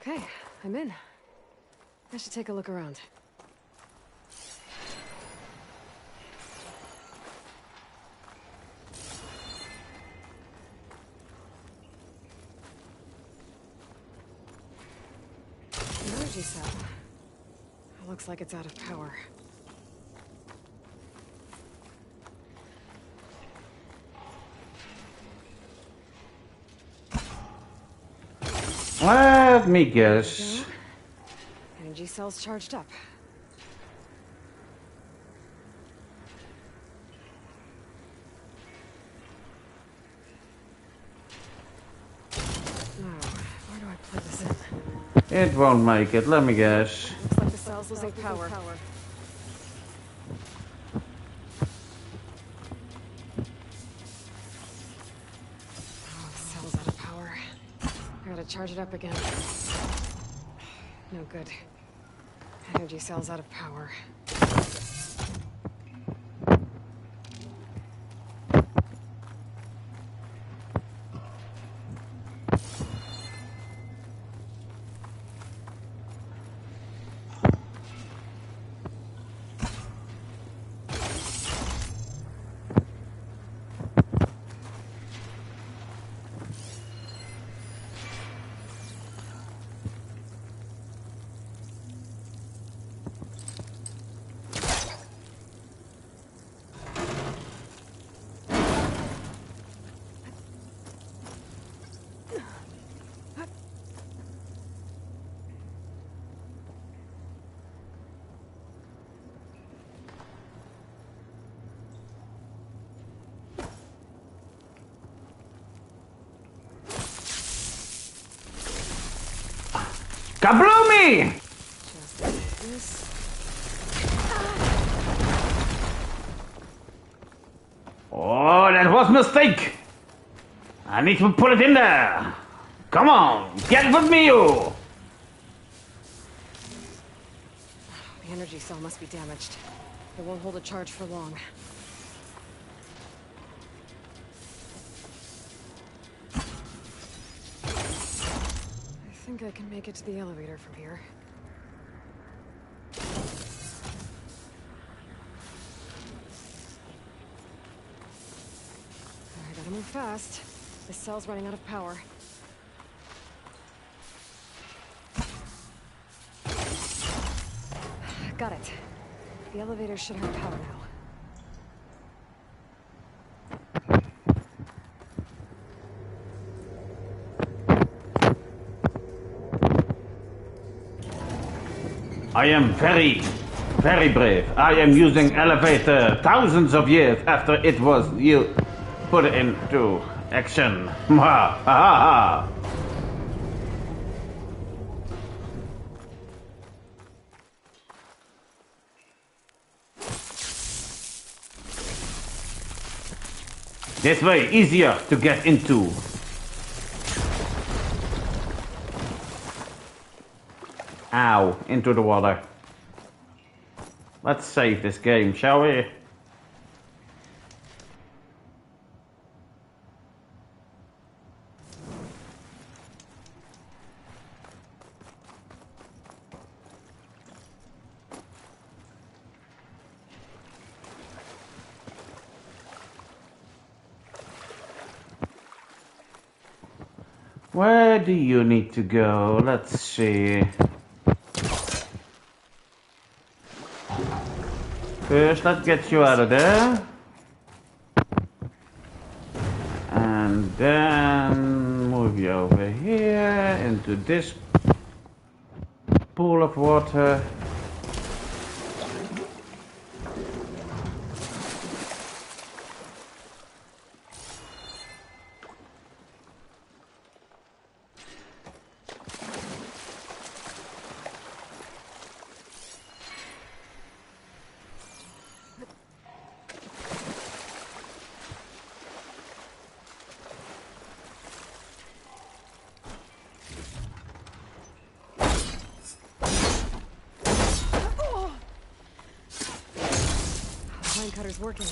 Okay, I'm in. I should take a look around. Energy cell. Looks like it's out of power. Let me guess. Energy cell's charged up. Now, where do I plug this in? It won't make it, let me guess. Looks like the cell's losing power. Oh, the cell's out of power. I gotta charge it up again. No good. Energy cell's out of power. Kabloomy! Just like this. Oh, that was a mistake. I need to put it in there. Come on, get with me, you. The energy cell must be damaged. It won't hold a charge for long. I think I can make it to the elevator from here. I gotta move fast. This cell's running out of power. Got it. The elevator should have power now. I am very, very brave. I am using elevator thousands of years after it was you put it into action. Ha ha ha. This way, easier to get into. Ow, into the water. Let's save this game, shall we? Where do you need to go? Let's see. First, let's get you out of there. And then move you over here into this pool of water. Cutter's working.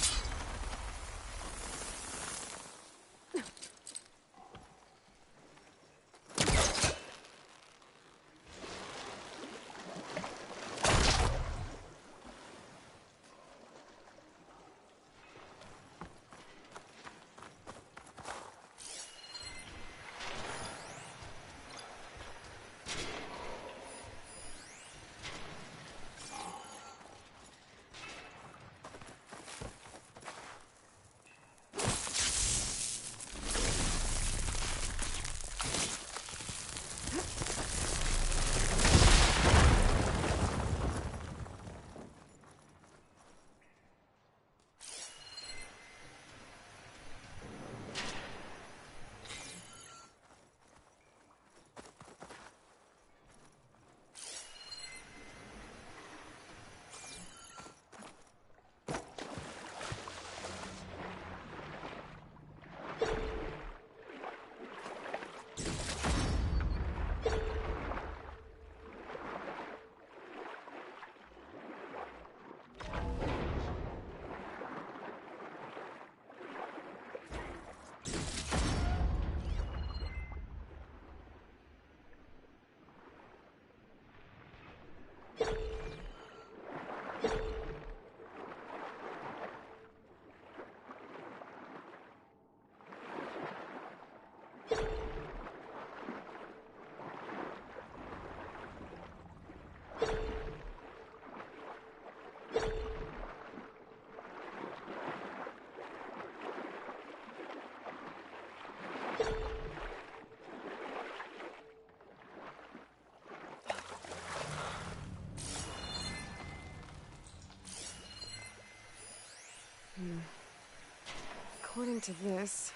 According to this,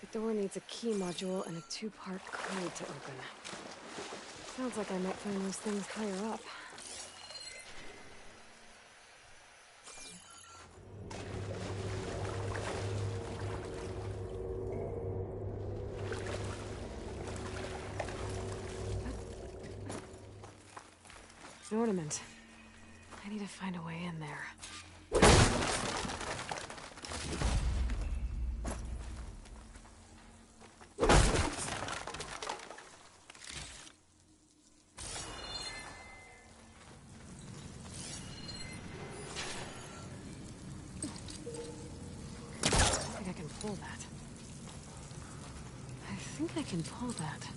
the door needs a key module and a two-part code to open. Sounds like I might find those things higher up. An ornament. I need to find a way in there. Pull that. I think I can pull that.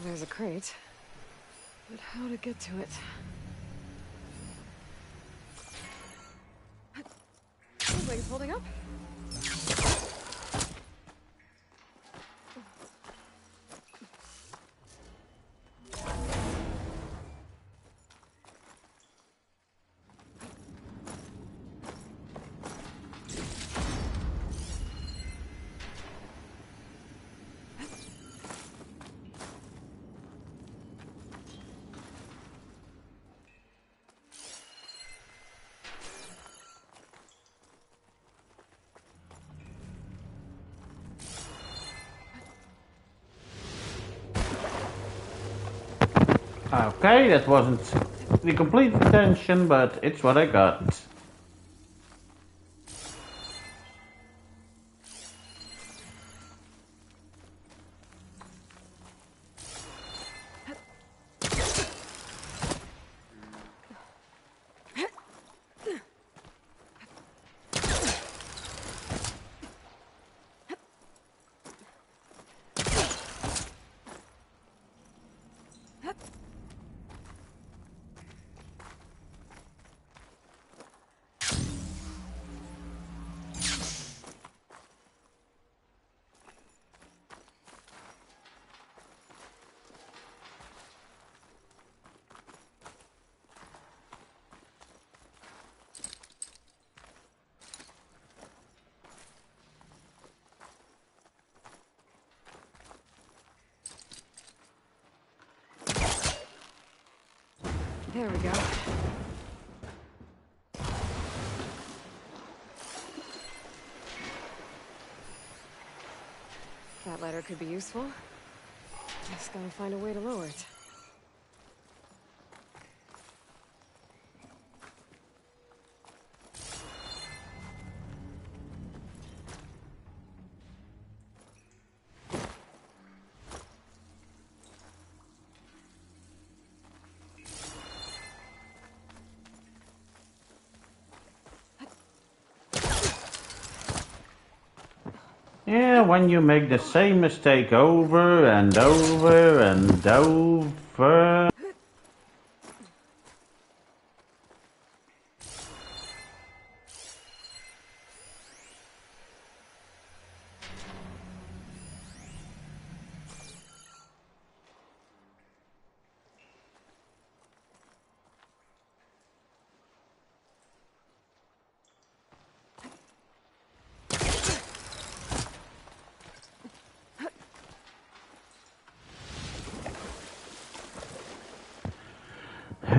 There's a crate. But how to get to it? Feels like it's holding up. Okay, that wasn't the complete intention, but it's what I got. There we go. That ladder could be useful. Just gotta find a way to lower it. Yeah, when you make the same mistake over and over and over.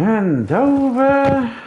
And over.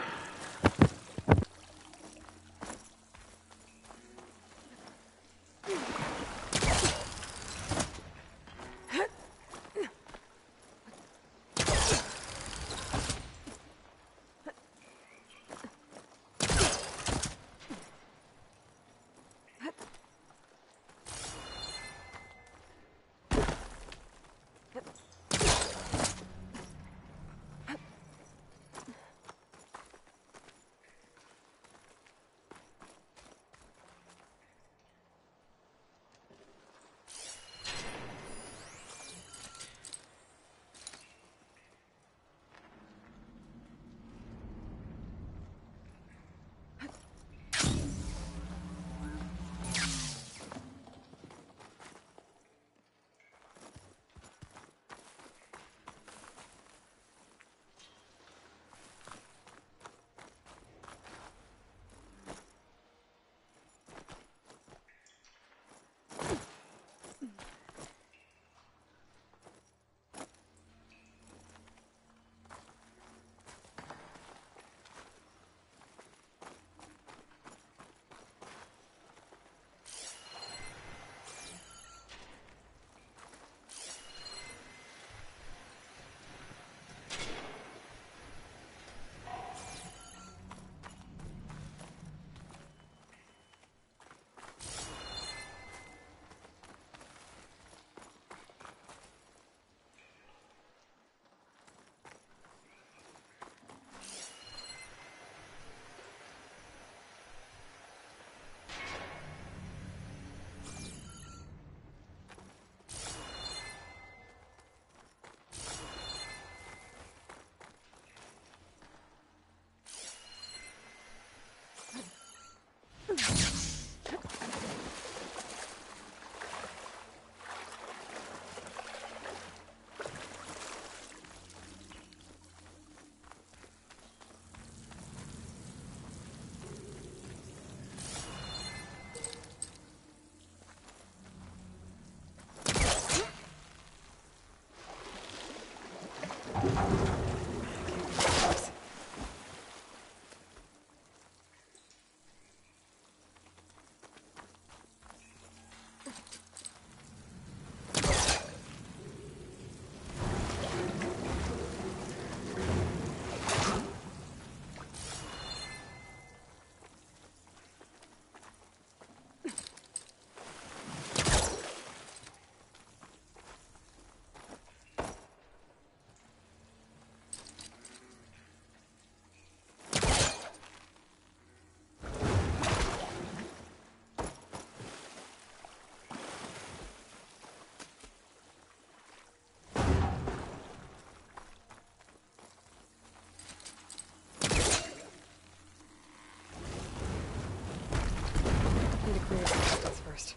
First.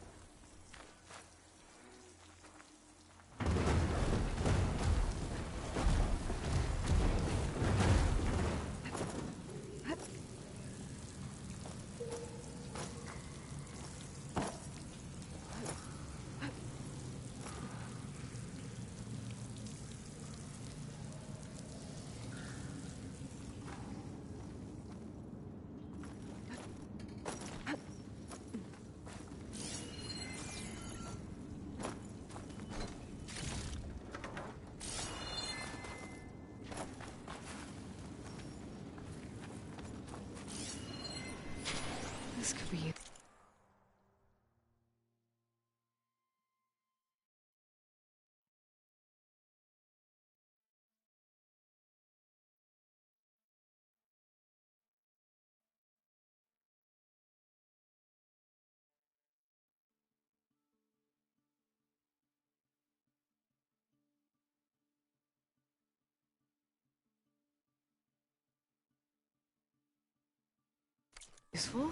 This could be it. Useful?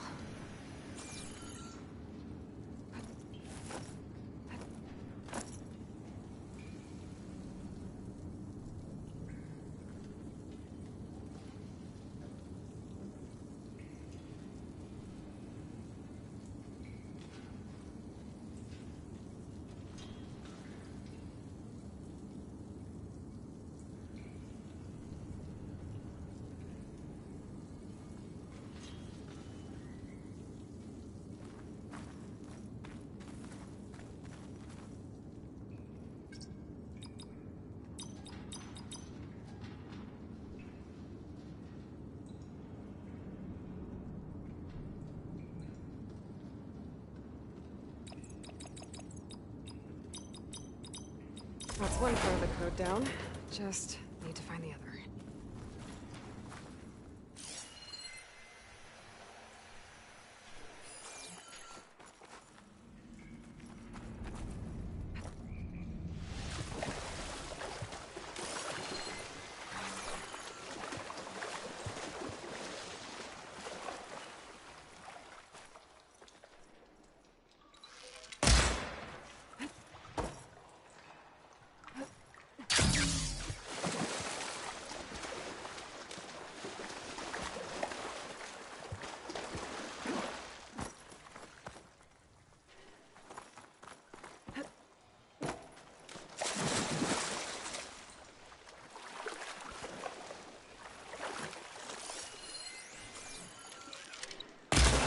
That's one part of the code down. Just need to find the other.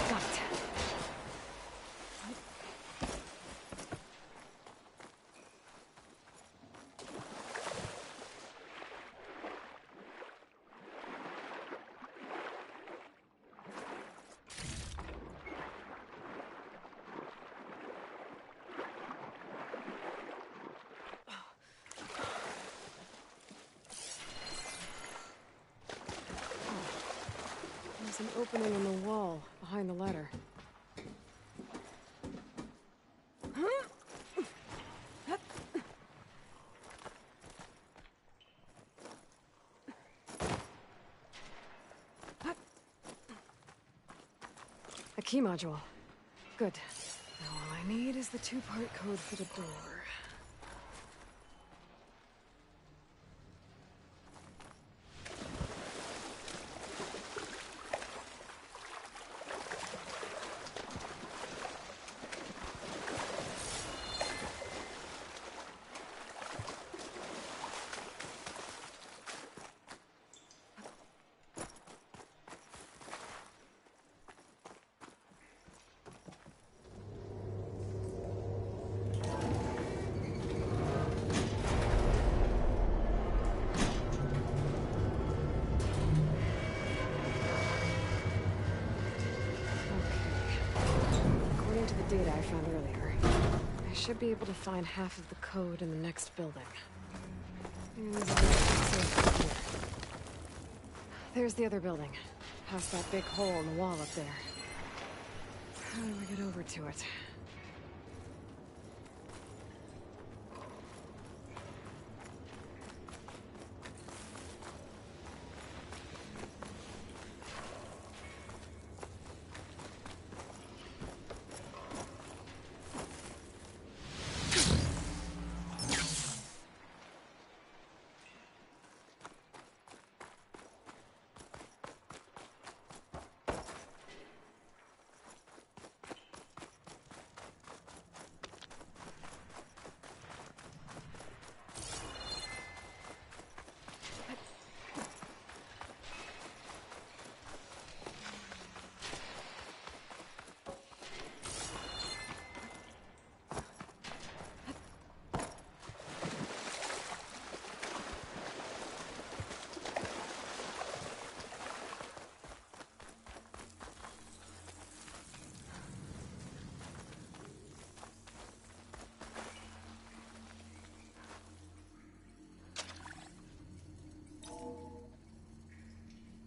Got it. There's an opening in the wall behind the ladder. A key module. Good. Now all I need is the two-part code for the door. According to the data I found earlier, I should be able to find half of the code in the next building. There's the other building, past that big hole in the wall up there. How do I get over to it?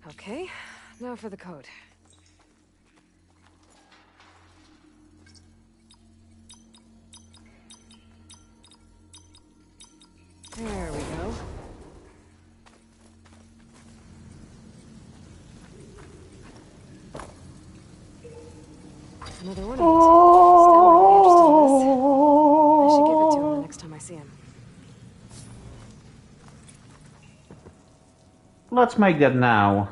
Okay, now for the code. There we go. Another one of these. Stan might be interested in this. I should give it to him the next time I see him. Let's make that now.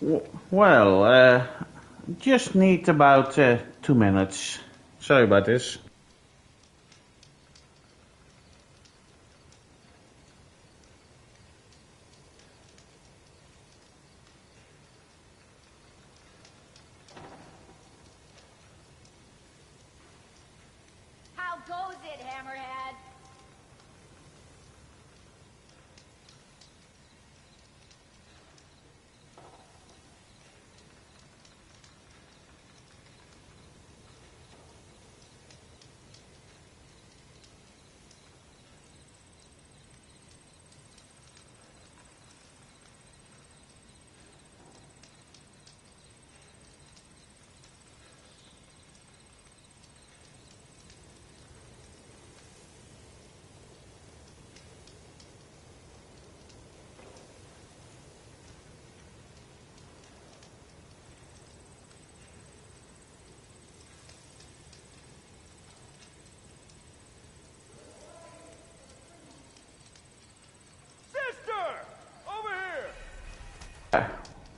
Well, just need about 2 minutes. Sorry about this. How goes it, Hammerhead?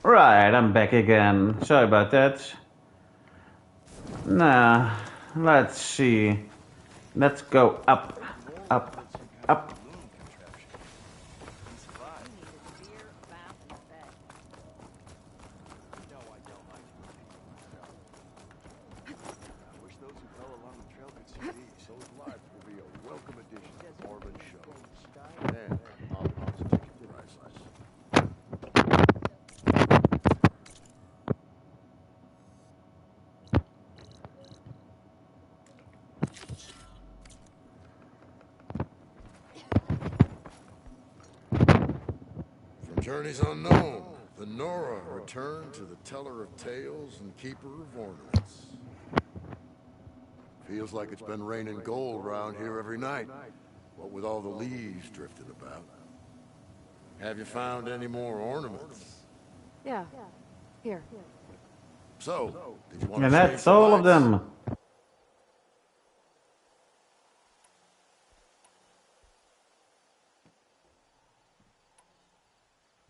Right, I'm back again. Sorry about that. Now, let's see. Let's go up, up, up. Wish those who fell along the trail could see these. Those lights will be a welcome addition to Mormon shows. And I'll ticket prices. From journeys unknown, the Nora returned to the teller of tales and keeper of ornaments. Feels like it's been raining gold around here every night. What with all the leaves drifting about. Have you found any more ornaments? Yeah. Here. So, did you want to And trade that's for all of lights? them.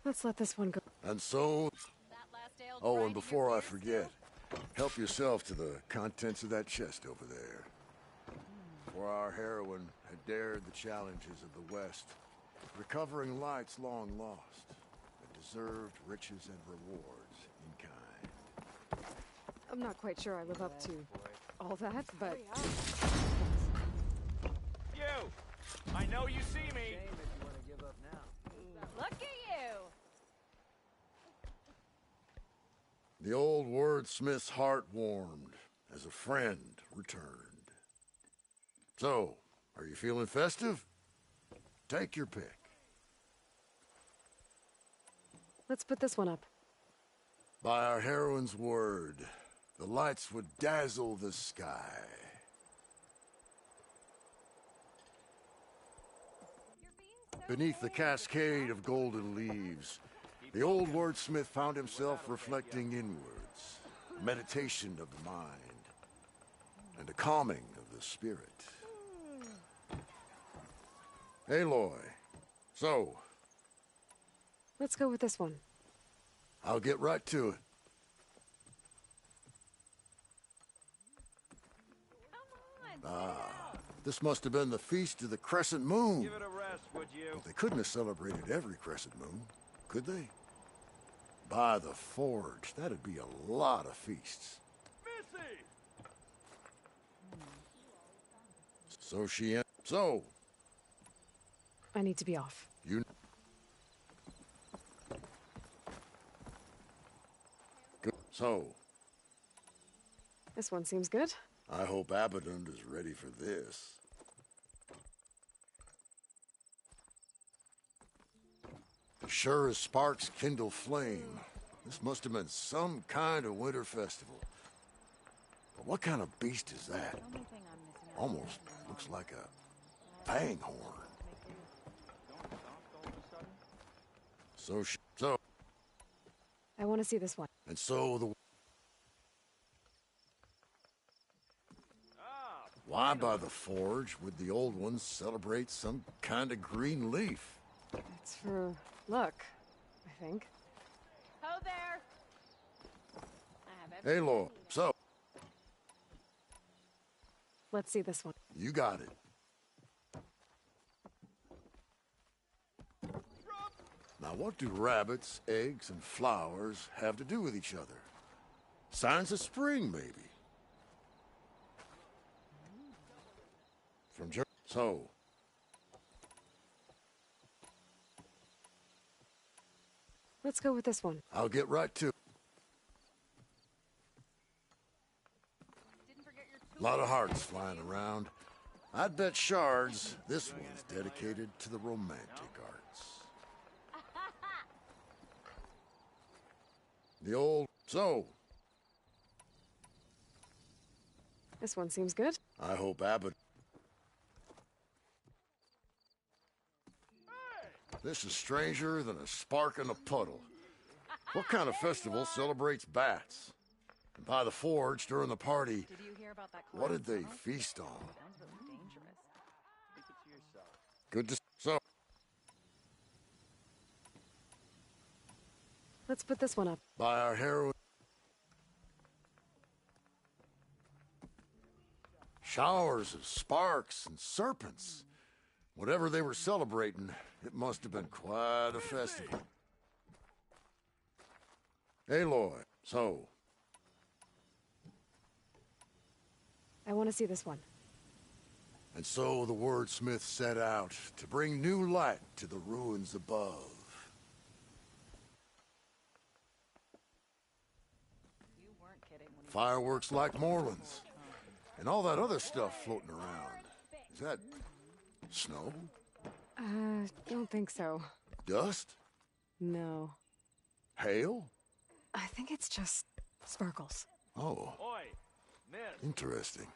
Let's let this one go. And so, oh, and before I forget, help yourself to the contents of that chest over there. For our heroine had dared the challenges of the West, recovering lights long lost, and deserved riches and rewards in kind. I'm not quite sure I live up to all that, but... You! I know you see me! Look at you! The old wordsmith's heart warmed as a friend returned. So, are you feeling festive? Take your pick. Let's put this one up. By our heroine's word, the lights would dazzle the sky. Beneath the cascade of golden leaves, the old wordsmith found himself reflecting inwards, meditation of the mind, and a calming of the spirit. Aloy, so, Let's go with this one. I'll get right to it. This must have been the Feast of the Crescent Moon. Give it a rest, would you? But they couldn't have celebrated every crescent moon, could they? By the Forge, that'd be a lot of feasts. Missy! So, I need to be off. you... Good. So, This one seems good. I hope Abaddon is ready for this. Sure as sparks kindle flame, this must have been some kind of winter festival. But what kind of beast is that? Almost looks like a fanghorn. So, I want to see this one. and so the... Why by the Forge would the old ones celebrate some kind of green leaf? It's for luck, I think. Ho there! Aloy, so, Let's see this one. you got it. Now, what do rabbits, eggs, and flowers have to do with each other? Signs of spring, maybe. From so, Let's go with this one. I'll get right to it. A lot of hearts flying around. I'd bet shards this one's dedicated to the romantic arts. The old... So, This one seems good. I hope Abbott... This is stranger than a spark in a puddle. What kind of festival celebrates bats? And by the forge during the party, Did you hear about that what did they class? feast on? Sounds really dangerous. Good to... So, Let's put this one up. by our heroine... Showers of sparks and serpents. Whatever they were celebrating, it must have been quite a festival. Aloy, so, I want to see this one. and so the wordsmith set out to bring new light to the ruins above. You weren't kidding when you Fireworks like Morelands, and all that other stuff floating around. Is that snow? Don't think so. Dust? No. Hail? I think it's just sparkles. Oh, Oi, miss. interesting.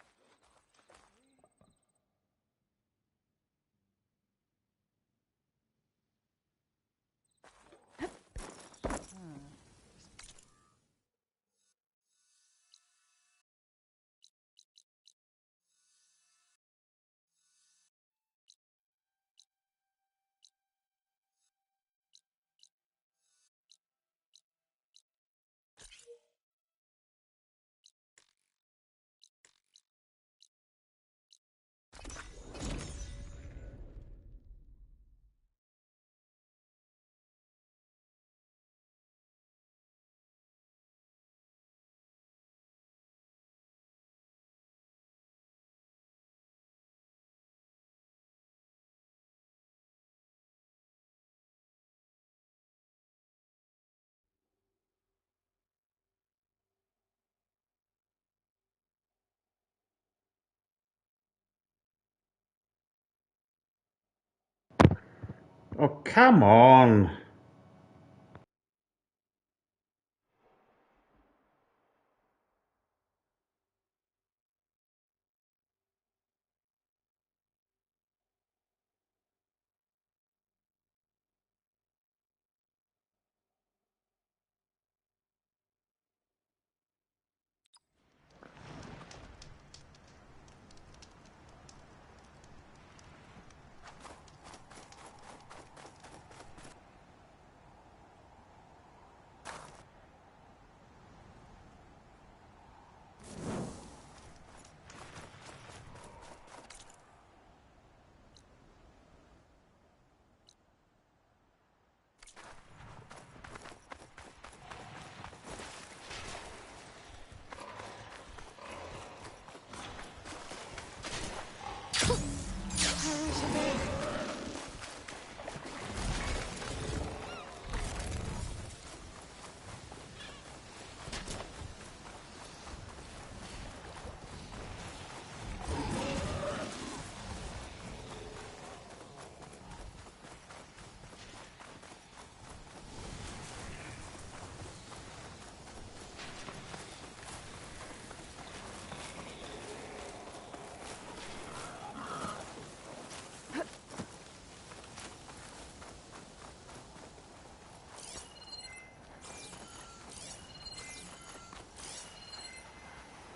Oh, come on.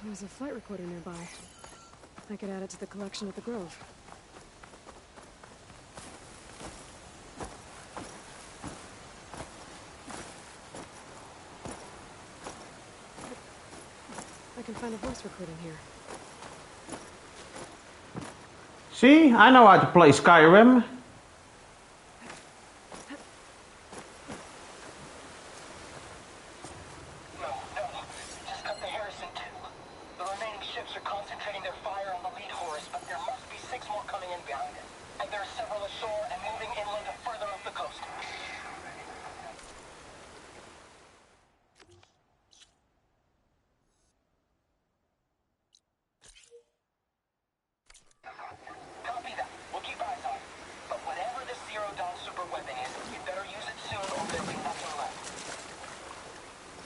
There's a flight recorder nearby. I could add it to the collection at the Grove. can find a voice recording here. See, I know how to play Skyrim. No, just cut the Harris in two. The remaining ships are concentrating their fire on the lead Horus, but there must be 6 more coming in behind it. And there are several ashore and moving inland further up the coast. Copy that. We'll keep eyes on it. But whatever this Zero Dawn super weapon is, you better use it soon or there'll be nothing left.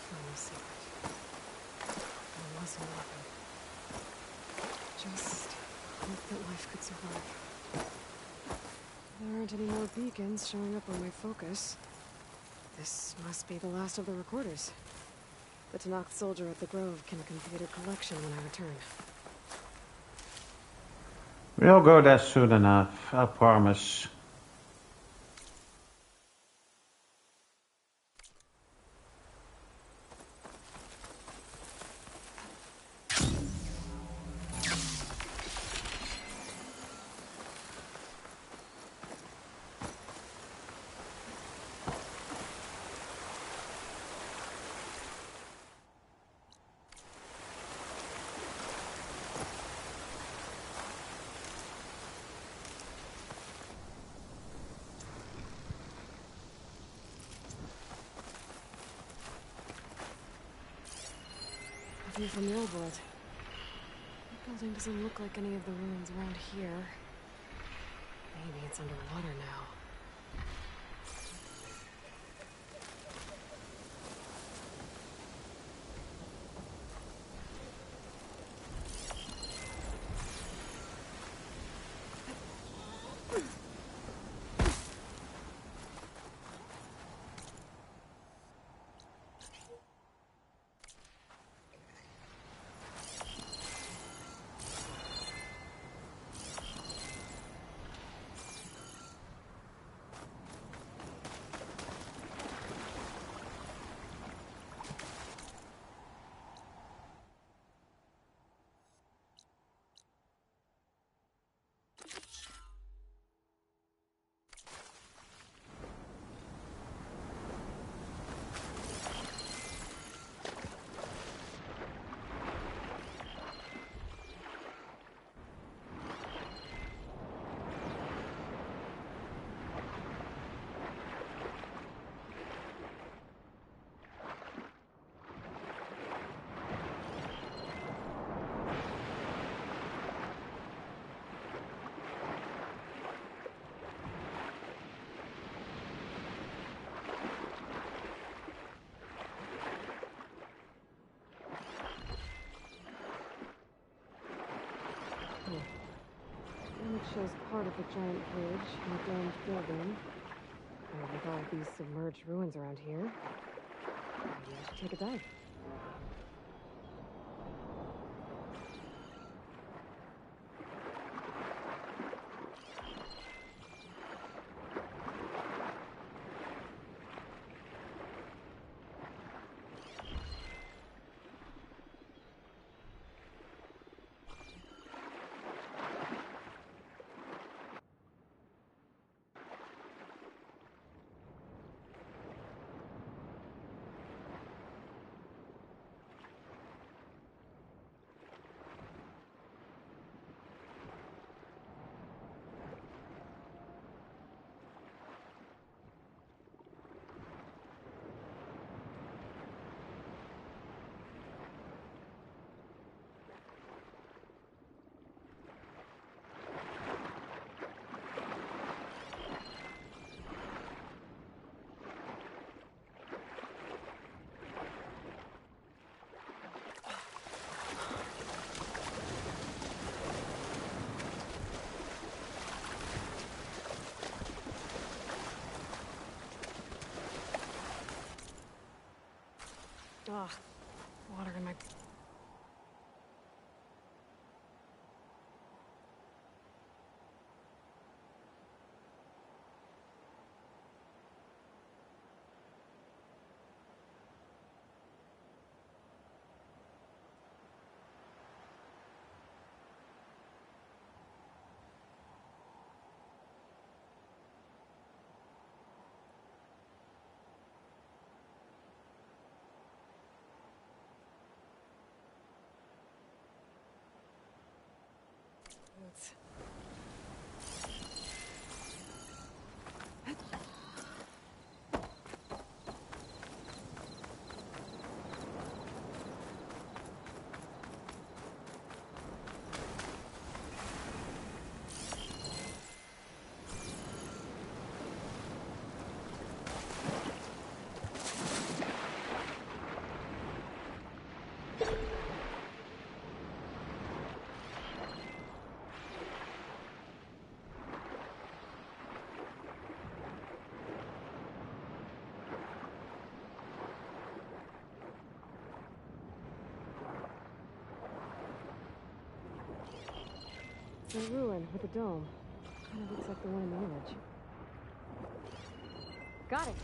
Final secret. There was a weapon. Just hope that life could survive. There aren't any more beacons showing up on my focus. This must be the last of the recorders. The Tanakh soldier at the Grove can complete a collection when I return. We'll go there soon enough, I promise. A view from the old world. The building doesn't look like any of the ruins around here. Maybe it's underwater now. Image shows part of a giant bridge and a domed building. And with all these submerged ruins around here, maybe I should take a dive. Ugh, water in my... It's a ruin with a dome. Kind of looks like the one in the image. Got it.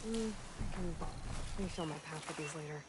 I can refill my pack with these later.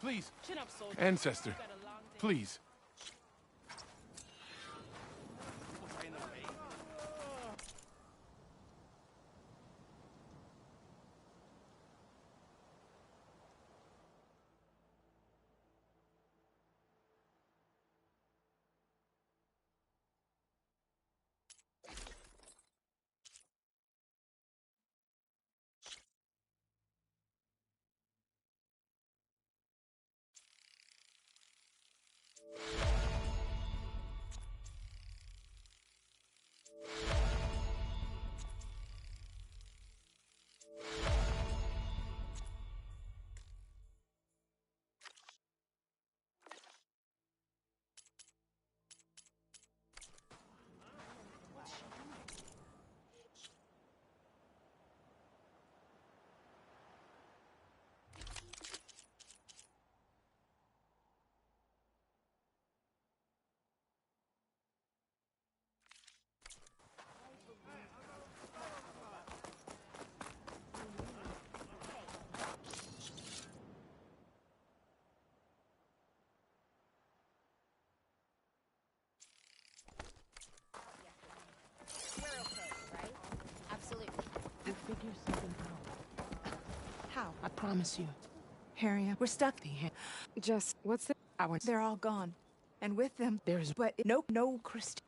Please. Chin up, soldier. Ancestor. You've got a long day. Please. In the way. We're okay, right? Absolutely. We'll figure something out. How? I promise you. Harry, we're stuck here. Jess, what's the... They're all gone. And with them, there's... But no Christ...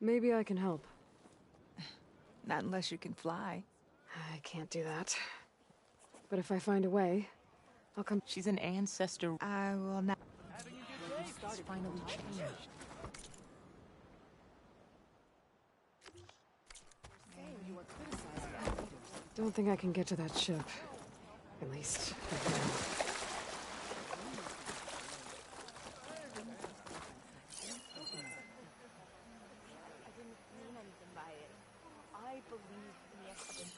Maybe I can help. Not unless you can fly. I can't do that. But if I find a way, I'll come... She's an ancestor. I will not... It's finally changed. Don't think I can get to that ship. At least, right now. I believe in the expedition.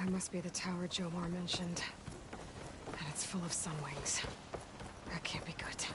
It must be the tower Jomar mentioned. And it's full of sunwings. That can't be good.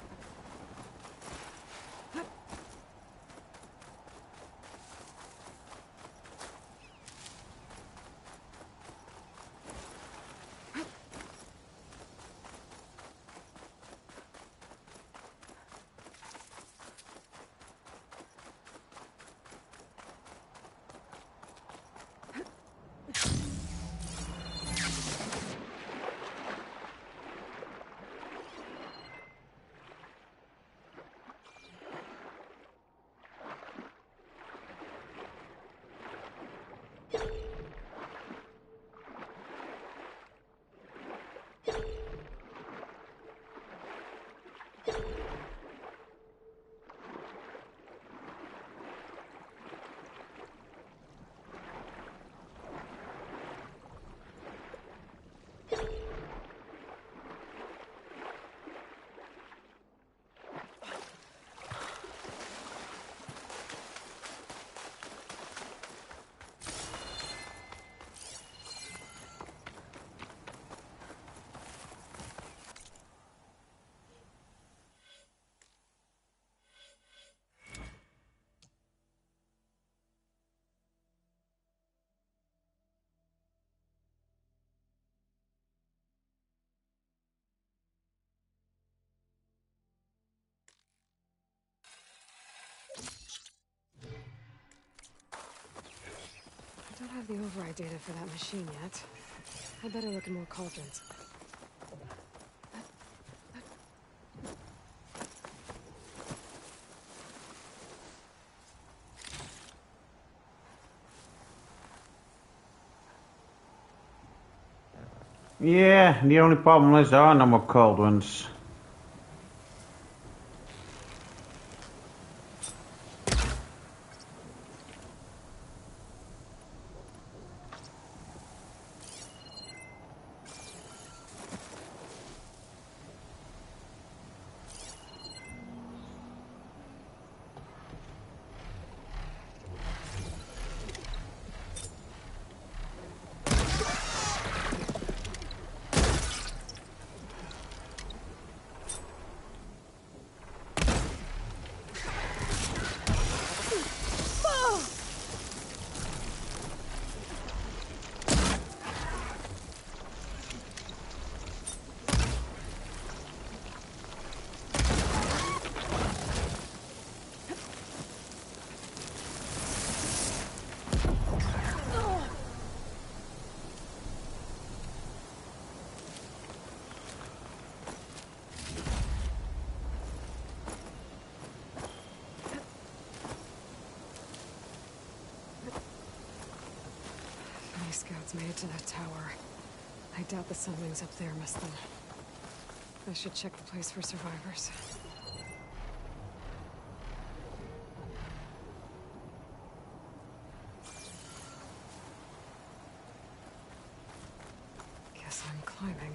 have the override data for that machine yet. I better look in more cauldrons. Yeah, the only problem is there are no more cold ones. Scouts made it to that tower. I doubt the Sunwings up there missed them. I should check the place for survivors. Guess I'm climbing.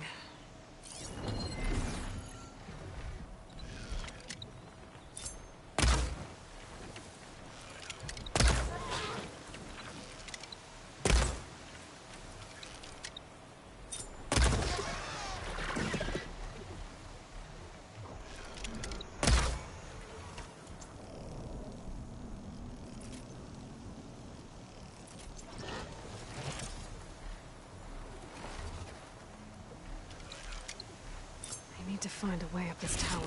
I need to find a way up this tower.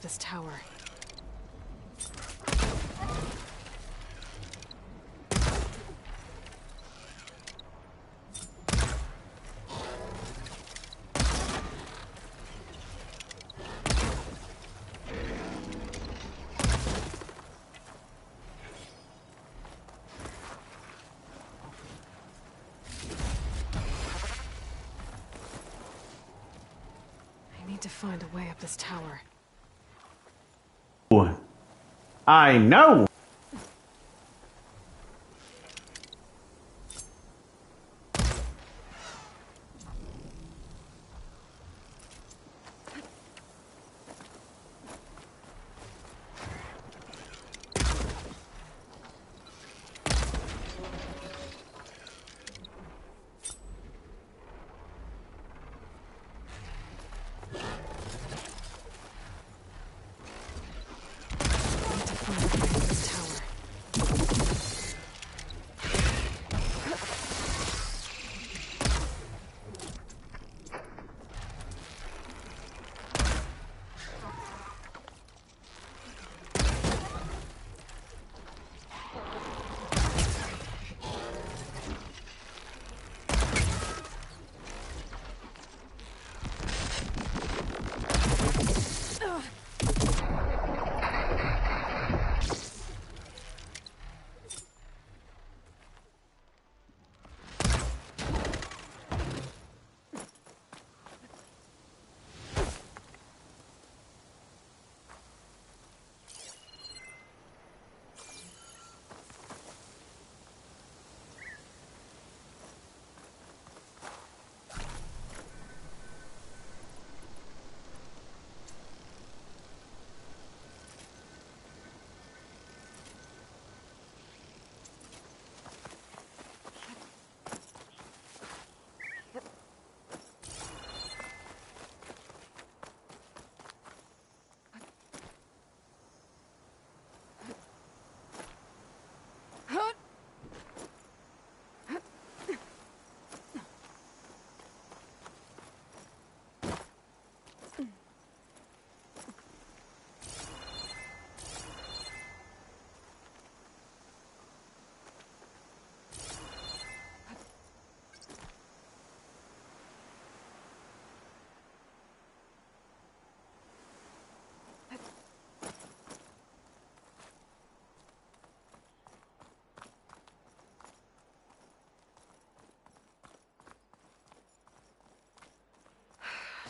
This tower. I need to find a way up this tower. I know! I need to find a way up this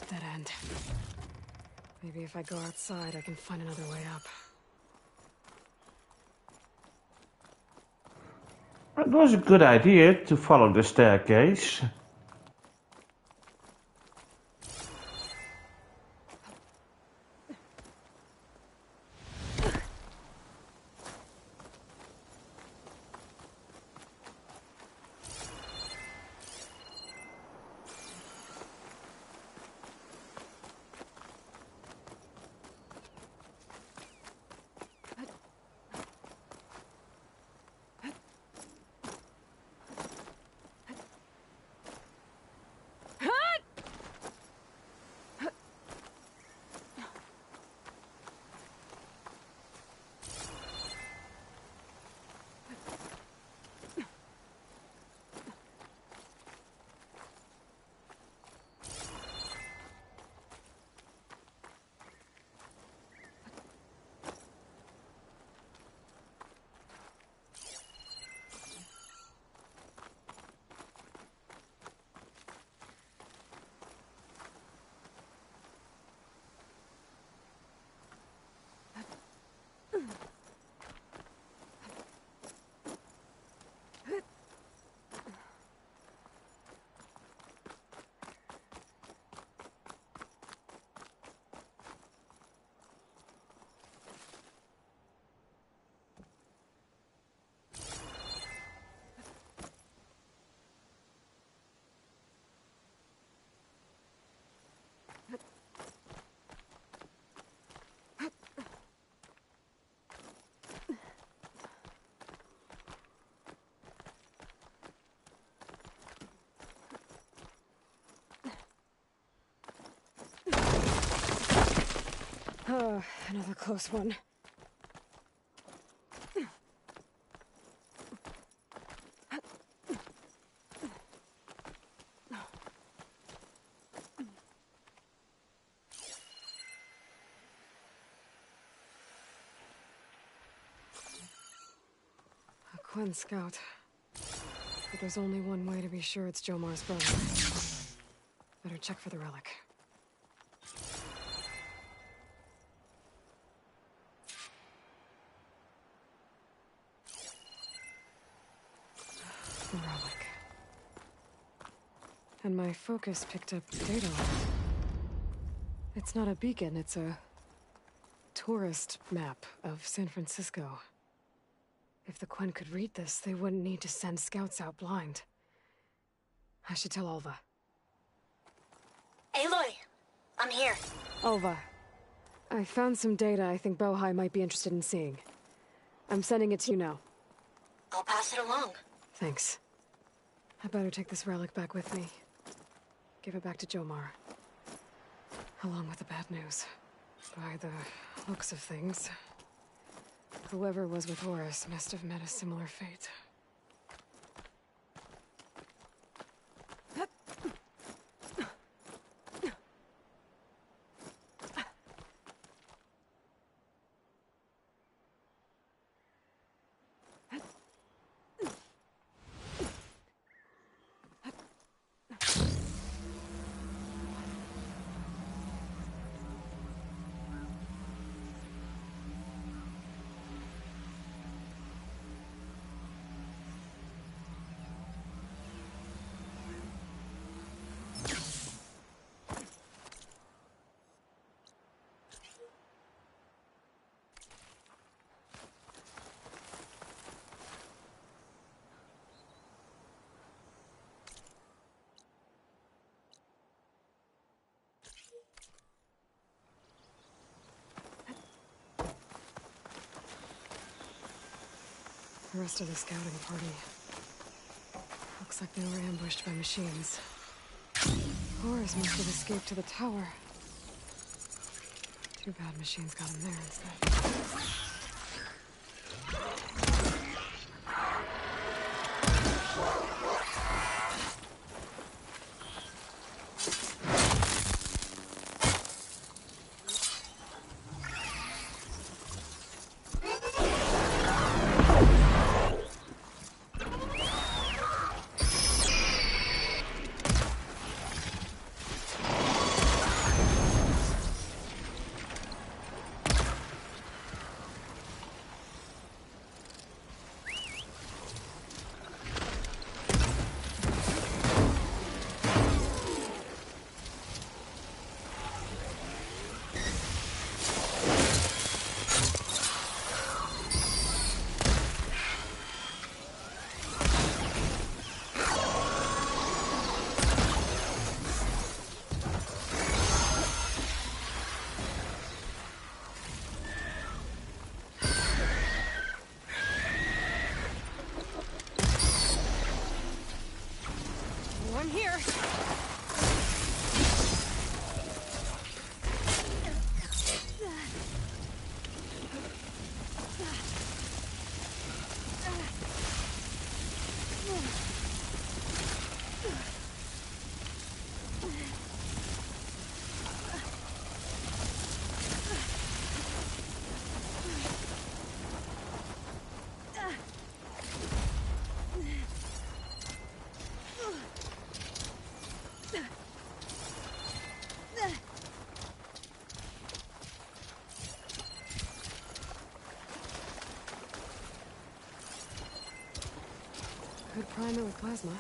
Dead end. Maybe if I go outside, I can find another way up. It was a good idea to follow the staircase. Oh, another close one. A Quen scout. But there's only one way to be sure it's Jomar's brother. Better check for the relic. The relic. And my focus picked up data on it. It's not a beacon, it's a tourist map of San Francisco. If the Quen could read this, they wouldn't need to send scouts out blind. I should tell Alva. Aloy, I'm here. Alva, I found some data I think Bohai might be interested in seeing. I'm sending it to you now. I'll pass it along. Thanks. I better take this relic back with me. Give it back to Jomar. Along with the bad news. By the looks of things, whoever was with Horus must have met a similar fate. The rest of the scouting party. Looks like they were ambushed by machines. Horus must have escaped to the tower. Too bad machines got him there instead. prime it with plasma.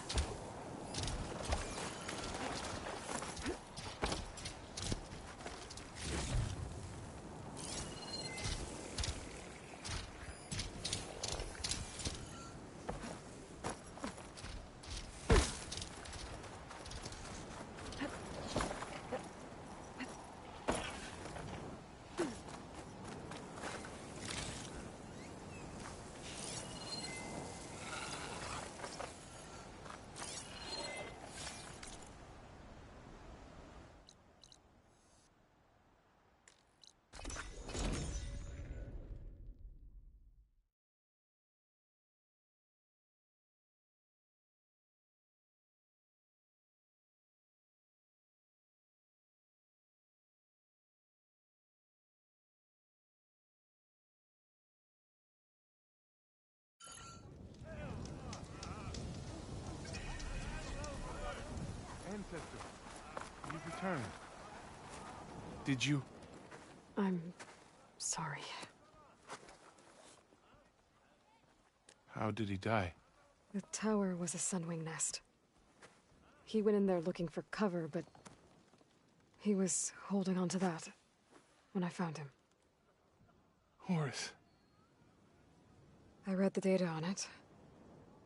Ancestor, you've returned. Did you? I'm sorry. How did he die? The tower was a sunwing nest. He went in there looking for cover, but he was holding on to that when I found him. Horus. I read the data on it.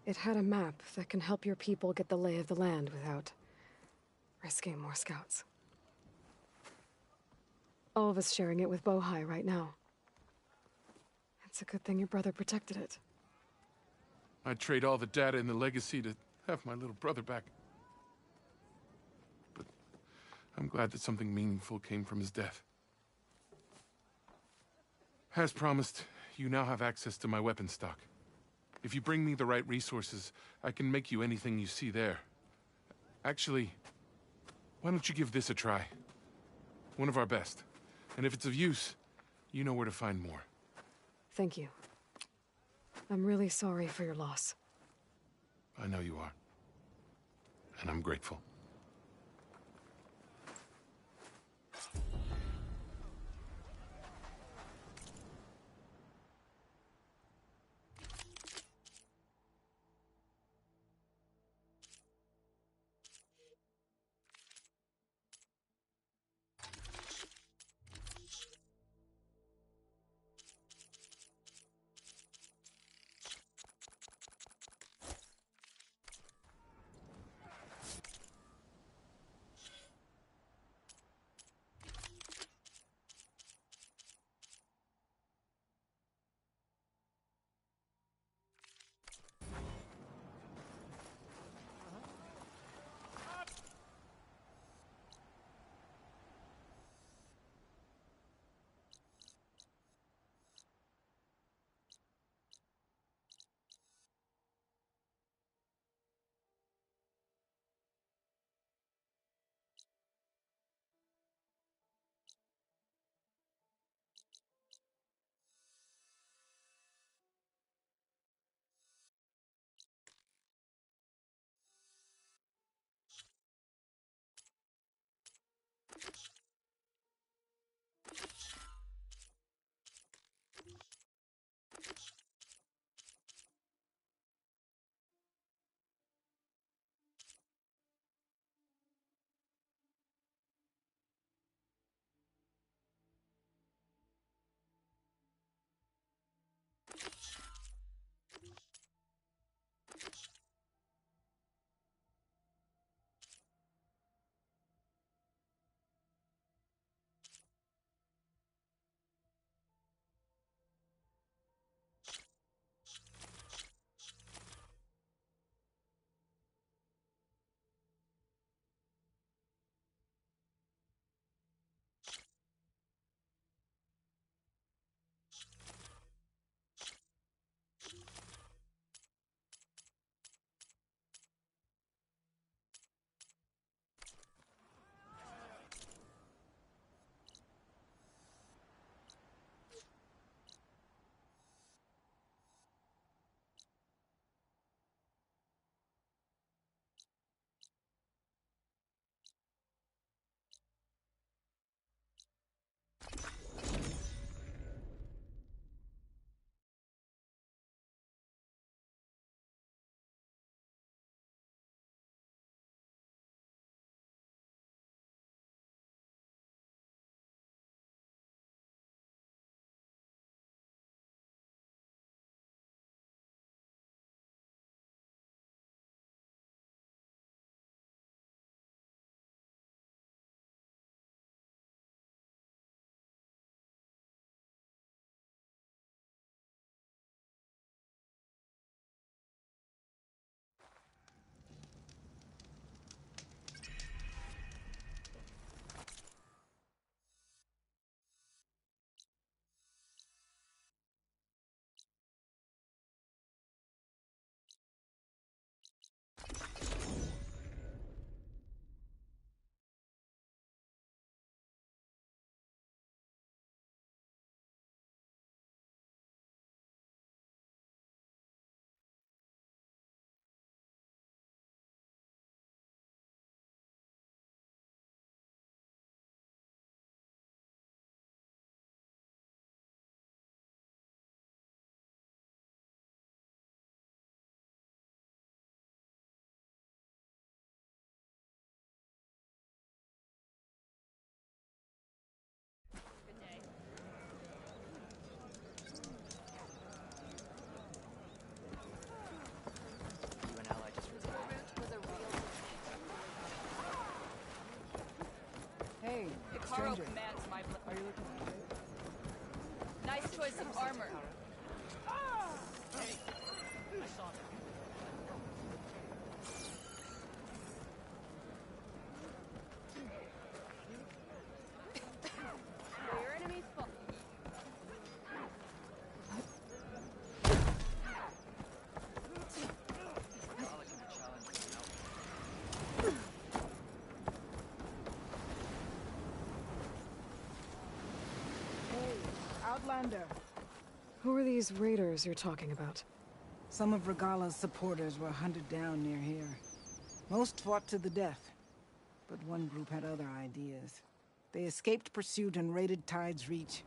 It had a map that can help your people get the lay of the land without risking more scouts. All of us sharing it with Bohai right now. It's a good thing your brother protected it. I'd trade all the data and the legacy to have my little brother back. But I'm glad that something meaningful came from his death. As promised, you now have access to my weapon stock. If you bring me the right resources, I can make you anything you see there. Actually, why don't you give this a try? One of our best. And if it's of use, you know where to find more. Thank you. I'm really sorry for your loss. I know you are. And I'm grateful. Karo commands my blood. Are you looking for it? Nice choice of armor. Hey, I saw that. Your enemy's fault. Outlander. Who are these raiders you're talking about? Some of Regala's supporters were hunted down near here. Most fought to the death, but one group had other ideas. They escaped pursuit and raided Tide's Reach.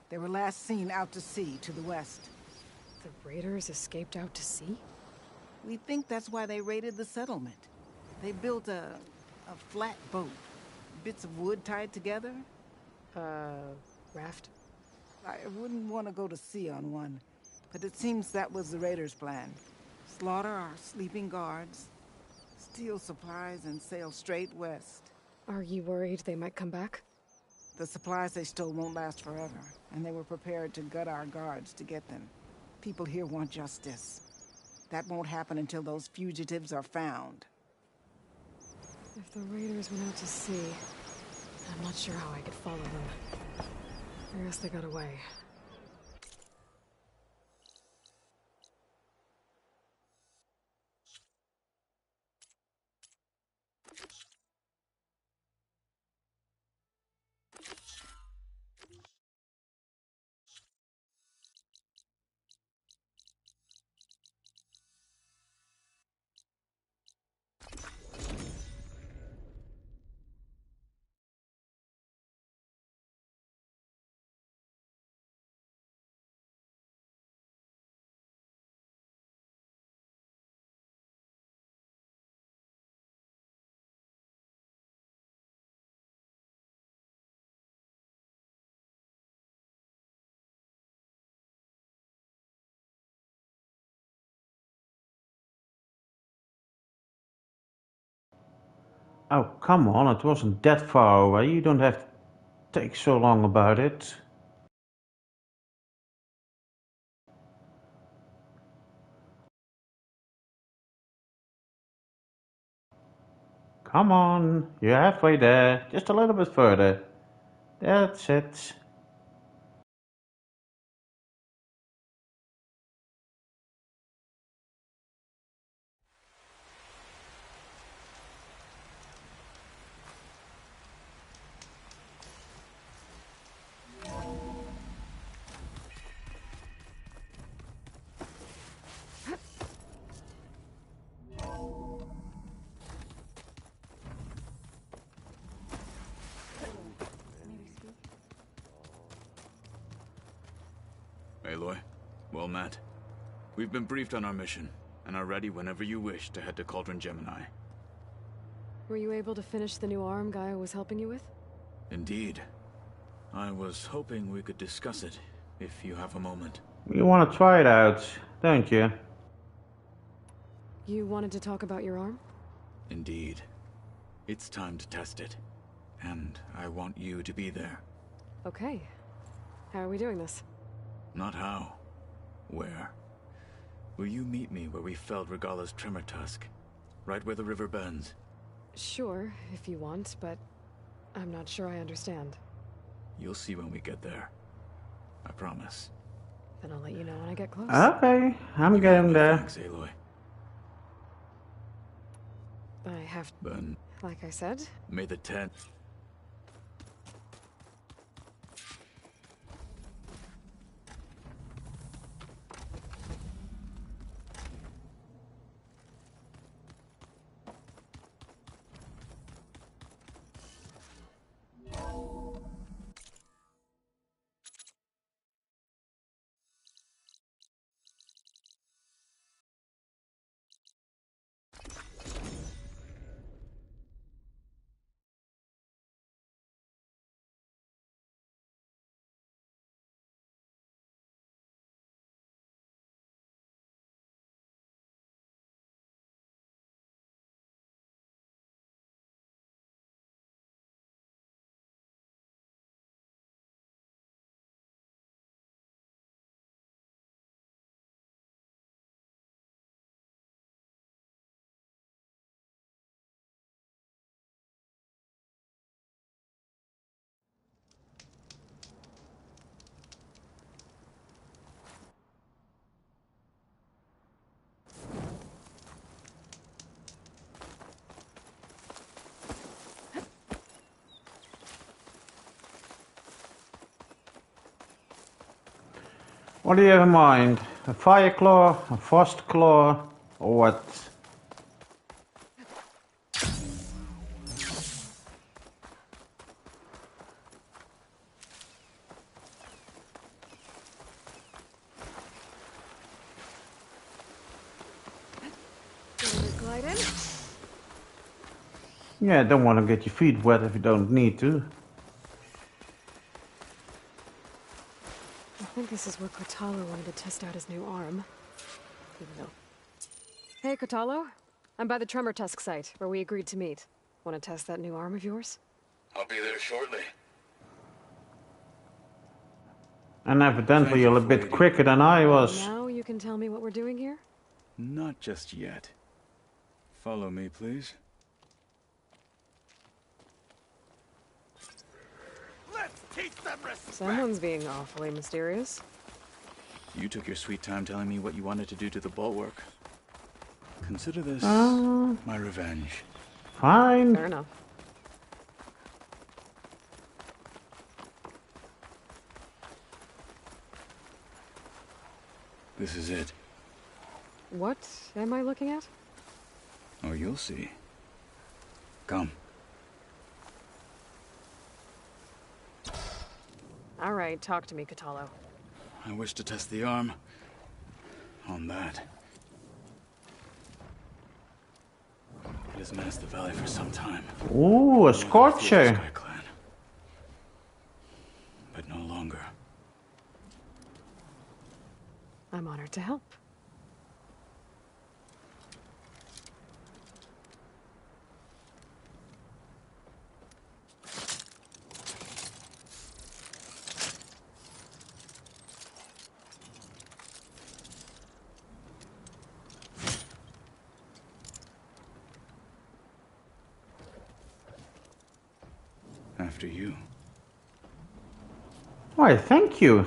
They were last seen out to sea, to the west. The raiders escaped out to sea? We think that's why they raided the settlement. They built a flat boat. Bits of wood tied together. Raft? I wouldn't want to go to sea on one, but it seems that was the raiders' plan. Slaughter our sleeping guards, steal supplies, and sail straight west. Are you worried they might come back? The supplies they stole won't last forever, and they were prepared to gut our guards to get them. People here want justice. That won't happen until those fugitives are found. If the raiders went out to sea, I'm not sure how I could follow them. I guess they got away. Oh, come on, it wasn't that far away. You don't have to take so long about it. Come on, you're halfway there. Just a little bit further. That's it. Aloy, well met. We've been briefed on our mission, and are ready whenever you wish to head to Cauldron Gemini. Were you able to finish the new arm Gaia was helping you with? Indeed. I was hoping we could discuss it, if you have a moment. You want to try it out, don't you? You wanted to talk about your arm? Indeed. It's time to test it. And I want you to be there. Okay. How are we doing this? Not how. Where? Will you meet me where we felled Regala's Tremor Tusk? Right where the river bends? Sure, if you want, but I'm not sure I understand. You'll see when we get there. I promise. Then I'll let you know when I get close. Okay, I'm getting there. Thanks, Aloy. I have... Then... Like I said... May the 10th... What do you have in mind? A fire claw, a frost claw, or what? Glide in. Yeah, don't want to get your feet wet if you don't need to. I think this is where Kotalo wanted to test out his new arm. Even though. Hey, Kotalo. I'm by the Tremor Tusk site, where we agreed to meet. Want to test that new arm of yours? I'll be there shortly. And evidently Thank you you're a for bit waiting. quicker than I was. Now you can tell me what we're doing here? Not just yet. Follow me, please. Let's teach them respect. Someone's being awfully mysterious. You took your sweet time telling me what you wanted to do to the bulwark. Consider this my revenge. Fine. Fair enough. This is it. What am I looking at? Oh, you'll see. Come. All right, talk to me, Kotalo. I wish to test the arm on that. It has menaced the valley for some time. Ooh, a scorcher. Sky Clan. But no longer. I'm honored to help. After you. Why, thank you.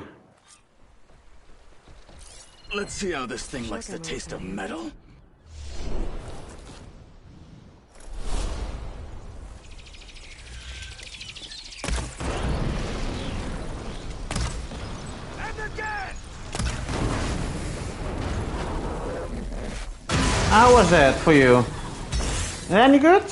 Let's see how this thing likes the taste of metal. And again! How was that for you? Any good?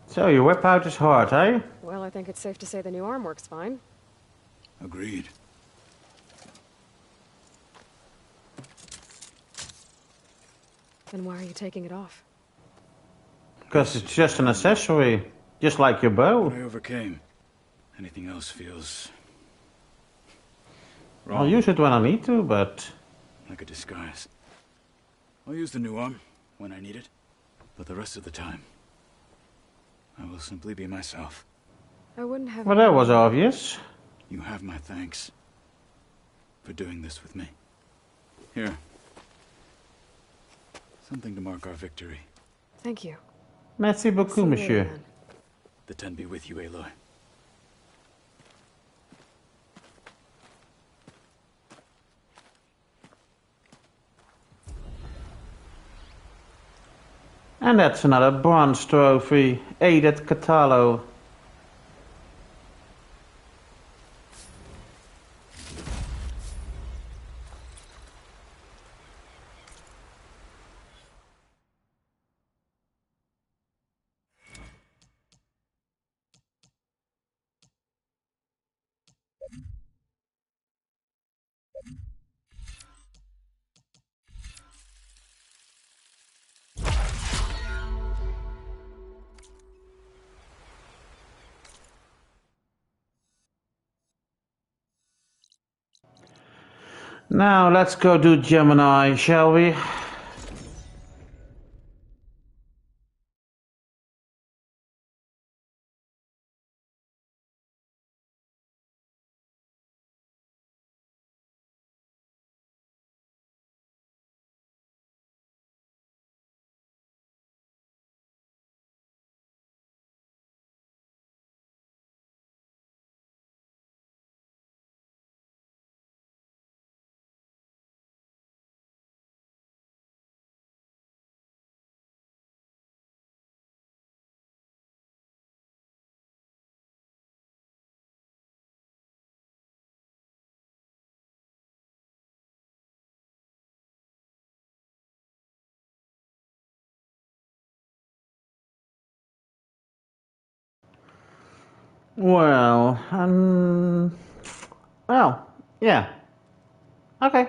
So your whip out is hard, eh? Well, I think it's safe to say the new arm works fine. Agreed. Then why are you taking it off? Because it's just an accessory. Just like your bow. I overcame. Anything else feels... I'll wrong. use it when I need to, but... Like a disguise. I'll use the new arm when I need it. But the rest of the time, I will simply be myself. I wouldn't have... Well, that was obvious. You have my thanks for doing this with me. Here. Something to mark our victory. Thank you. Merci beaucoup, See you later, monsieur. man. The Ten be with you, Aloy. And that's another bronze trophy. Aided Kotalo. Now let's go do Gemini, shall we? Well, well, yeah. Okay.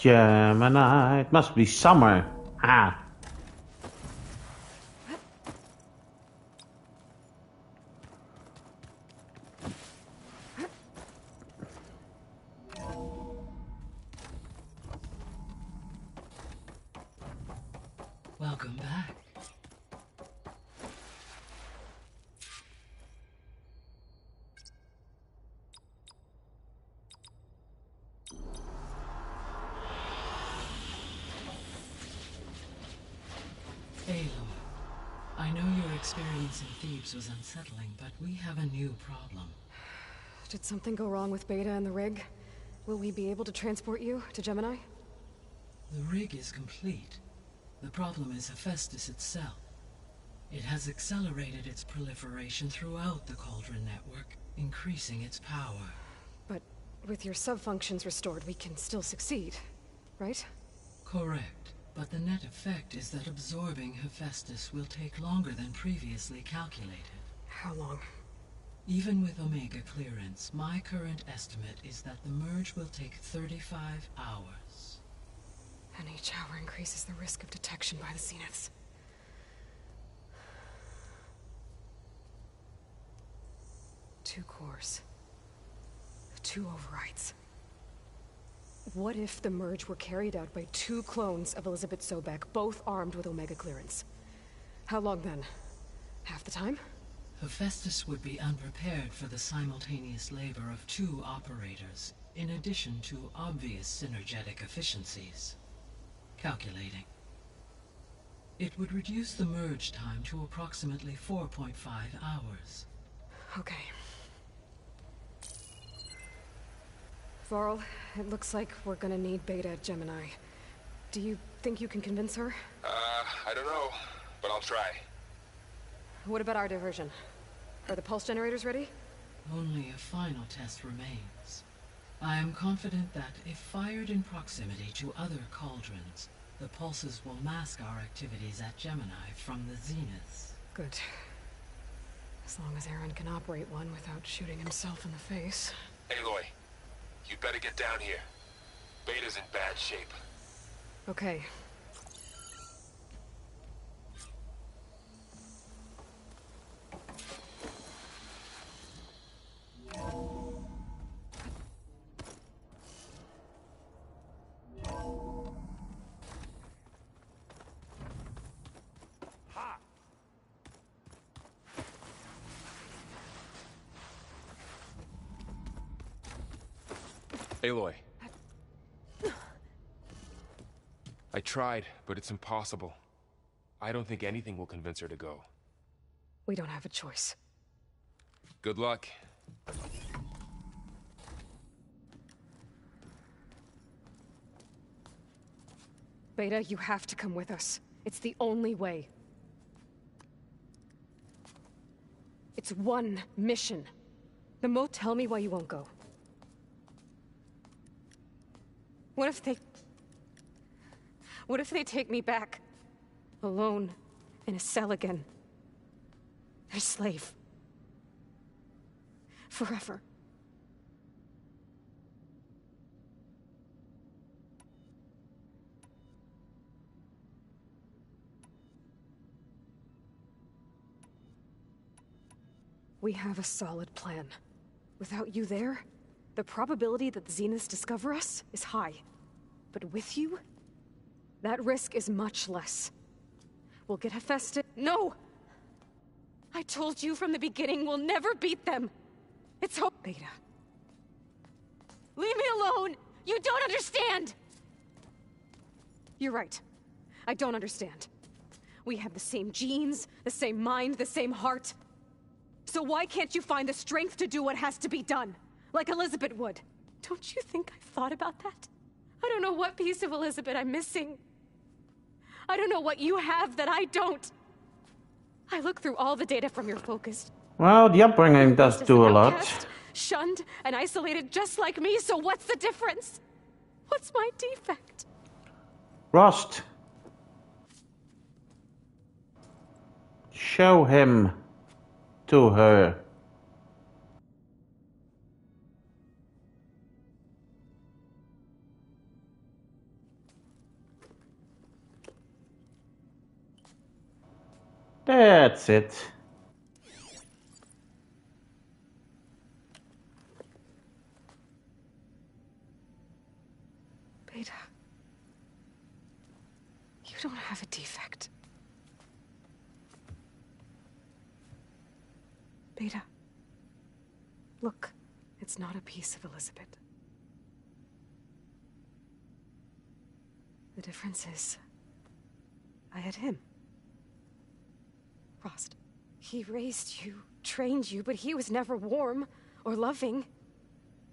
Gemini, it must be summer. Ah. Welcome back. experience in Thebes was unsettling, but we have a new problem. Did something go wrong with Beta and the rig? Will we be able to transport you to Gemini? The rig is complete. The problem is Hephaestus itself. It has accelerated its proliferation throughout the Cauldron network, increasing its power. But with your sub-functions restored, we can still succeed, right? Correct. But the net effect is that absorbing Hephaestus will take longer than previously calculated. How long? Even with Omega clearance, my current estimate is that the merge will take 35 hours. And each hour increases the risk of detection by the Zeniths. Two cores. Two overrides. What if the merge were carried out by two clones of Elizabeth Sobek, both armed with Omega clearance? How long then? Half the time? Hephaestus would be unprepared for the simultaneous labor of two operators, in addition to obvious synergetic efficiencies. Calculating. It would reduce the merge time to approximately 4.5 hours. Okay. Varl, it looks like we're gonna need Beta at Gemini. Do you think you can convince her? I don't know, but I'll try. What about our diversion? Are the pulse generators ready? Only a final test remains. I am confident that if fired in proximity to other cauldrons, the pulses will mask our activities at Gemini from the Zeniths. Good. As long as Aaron can operate one without shooting himself in the face. Aloy, you better get down here. Beta's in bad shape. Okay. Aloy. I tried, but it's impossible. I don't think anything will convince her to go. We don't have a choice. Good luck. Beta, you have to come with us. It's the only way. It's one mission. Nemo, tell me why you won't go. What if they take me back? Alone, in a cell again. Their slave. Forever. We have a solid plan. Without you there, the probability that the Zeniths discover us is high. But with you, that risk is much less. We'll get Hephaestus— No! I told you from the beginning we'll never beat them! It's hope— Beta. Leave me alone! You don't understand! You're right. I don't understand. We have the same genes, the same mind, the same heart. So why can't you find the strength to do what has to be done? Like Elizabeth would. Don't you think I've thought about that? I don't know what piece of Elizabeth I'm missing. I don't know what you have that I don't. I look through all the data from your focus. Well, the upbringing does do a lot. Outcast, shunned and isolated just like me, so what's the difference? What's my defect? Rost. Show him to her. That's it. Beta, you don't have a defect. Beta, look, it's not a piece of Elizabeth. The difference is, I had him. Rost. He raised you, trained you, but he was never warm or loving.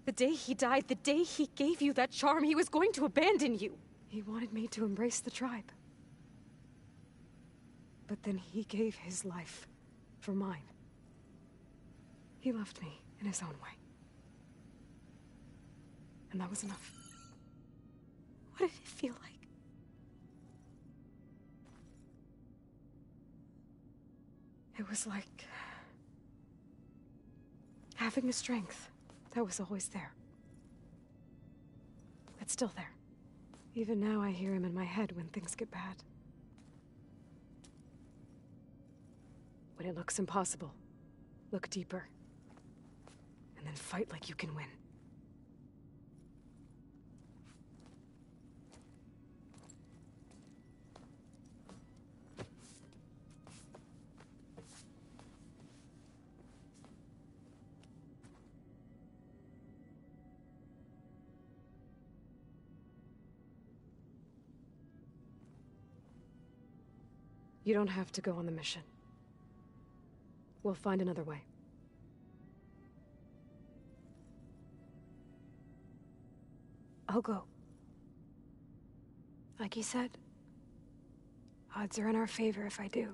The day he died, the day he gave you that charm, he was going to abandon you. He wanted me to embrace the tribe. But then he gave his life for mine. He loved me in his own way. And that was enough. What did it feel like? It was like having a strength that was always there. It's still there. Even now I hear him in my head when things get bad. When it looks impossible, look deeper. And then fight like you can win. You don't have to go on the mission. We'll find another way. I'll go. Like you said, odds are in our favor if I do.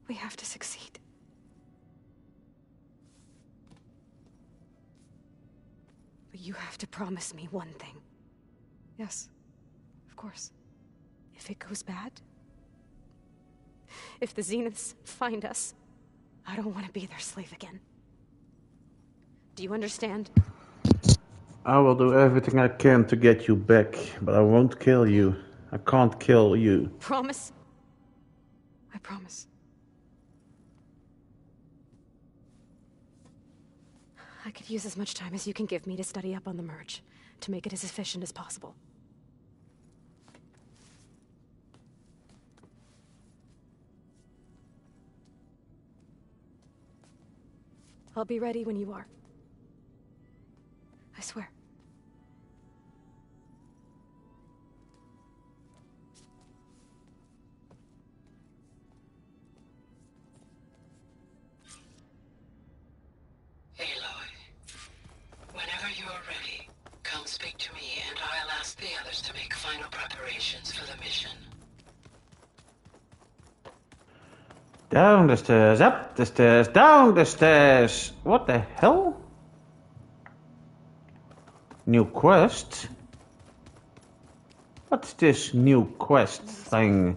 We have to succeed. But you have to promise me one thing. Yes, of course. If it goes bad, if the Zeniths find us, I don't want to be their slave again. Do you understand? I will do everything I can to get you back, but I won't kill you. I can't kill you. Promise? I promise. I could use as much time as you can give me to study up on the merge, to make it as efficient as possible. I'll be ready when you are. I swear. Aloy, whenever you are ready, come speak to me and I'll ask the others to make final preparations for the mission. Down the stairs, up the stairs, down the stairs. What the hell? New quest? What's this new quest thing?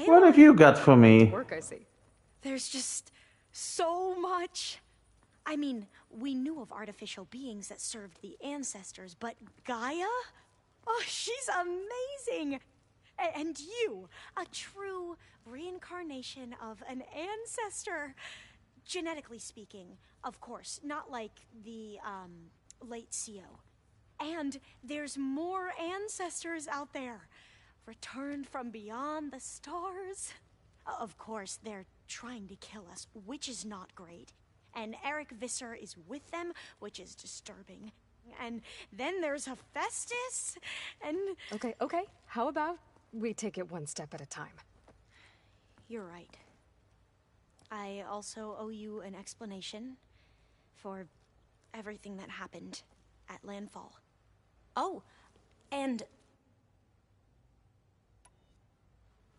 What have you got for me? Work, I see. There's just so much. I mean, we knew of artificial beings that served the ancestors, but Gaia? Oh, she's amazing! And you, a true reincarnation of an ancestor. Genetically speaking, of course, not like the, late CO. And there's more ancestors out there, returned from beyond the stars. Of course, they're trying to kill us, which is not great. And Eric Visser is with them, which is disturbing. And then there's Hephaestus, and... Okay. How about we take it one step at a time? You're right. I also owe you an explanation for everything that happened at Landfall. Oh, and...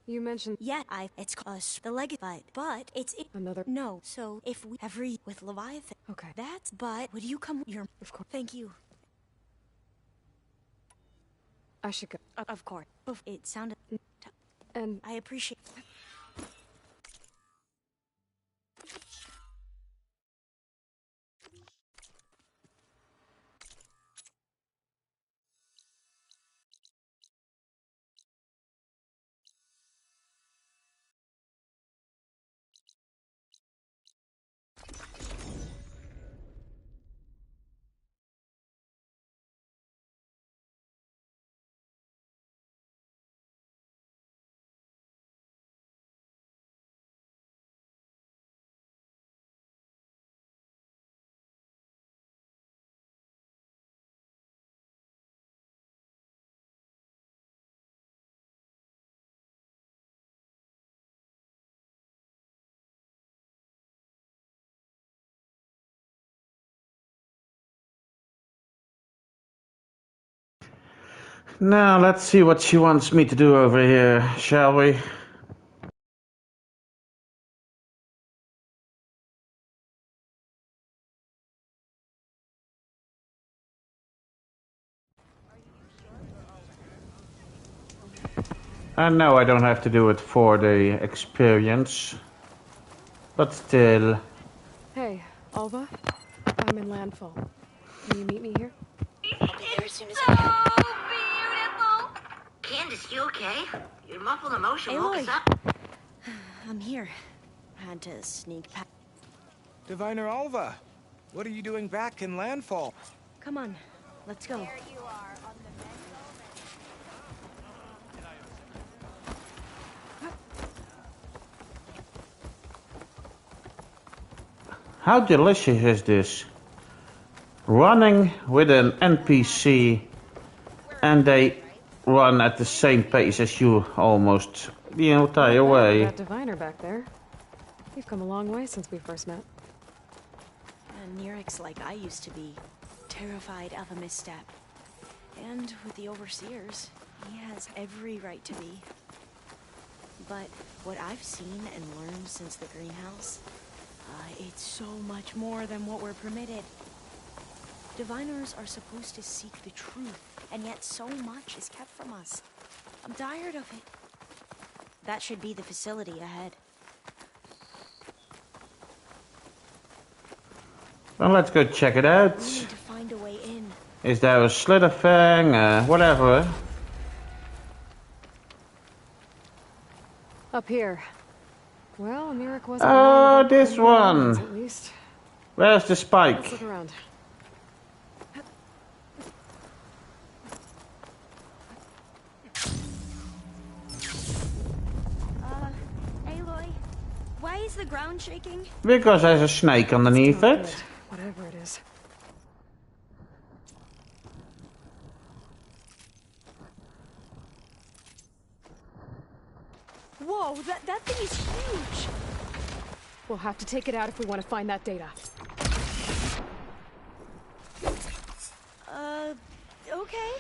You mentioned... Yeah, it's us, the leg, but it's... Another... No, so if we ever with Leviathan... Okay. That's... But would you come... Your... Of course. Thank you. I should go. Of course. It sounded... And... I appreciate... Now, let's see what she wants me to do over here, shall we? And no, I don't have to do it for the experience. But still. Hey, Alva. I'm in landfall. Can you meet me here? I'll be there as soon as I can. Candace, you okay? Your muffled emotion woke us up. I'm here. Had to sneak past. Diviner Alva, what are you doing back in Landfall? Come on, let's go. There you are on the How delicious is this? Running with an NPC and they run at the same pace as you almost, tie away. That diviner back there. You've come a long way since we first met. And Nirik's like I used to be, terrified of a misstep. And with the Overseers, he has every right to be. But what I've seen and learned since the greenhouse, it's so much more than what we're permitted. Diviners are supposed to seek the truth, and yet so much is kept from us. I'm tired of it. That should be the facility ahead. Well, let's go check it out. We need to find a way in. Is there a Slitherfang, whatever? Up here. Well, Nirik wasn't. Oh, this one. At least. Where's the spike? Let's look around. Aloy, why is the ground shaking? Because there's a snake underneath it. Whatever it is. Whoa, that thing is huge! We'll have to take it out if we want to find that data. Okay.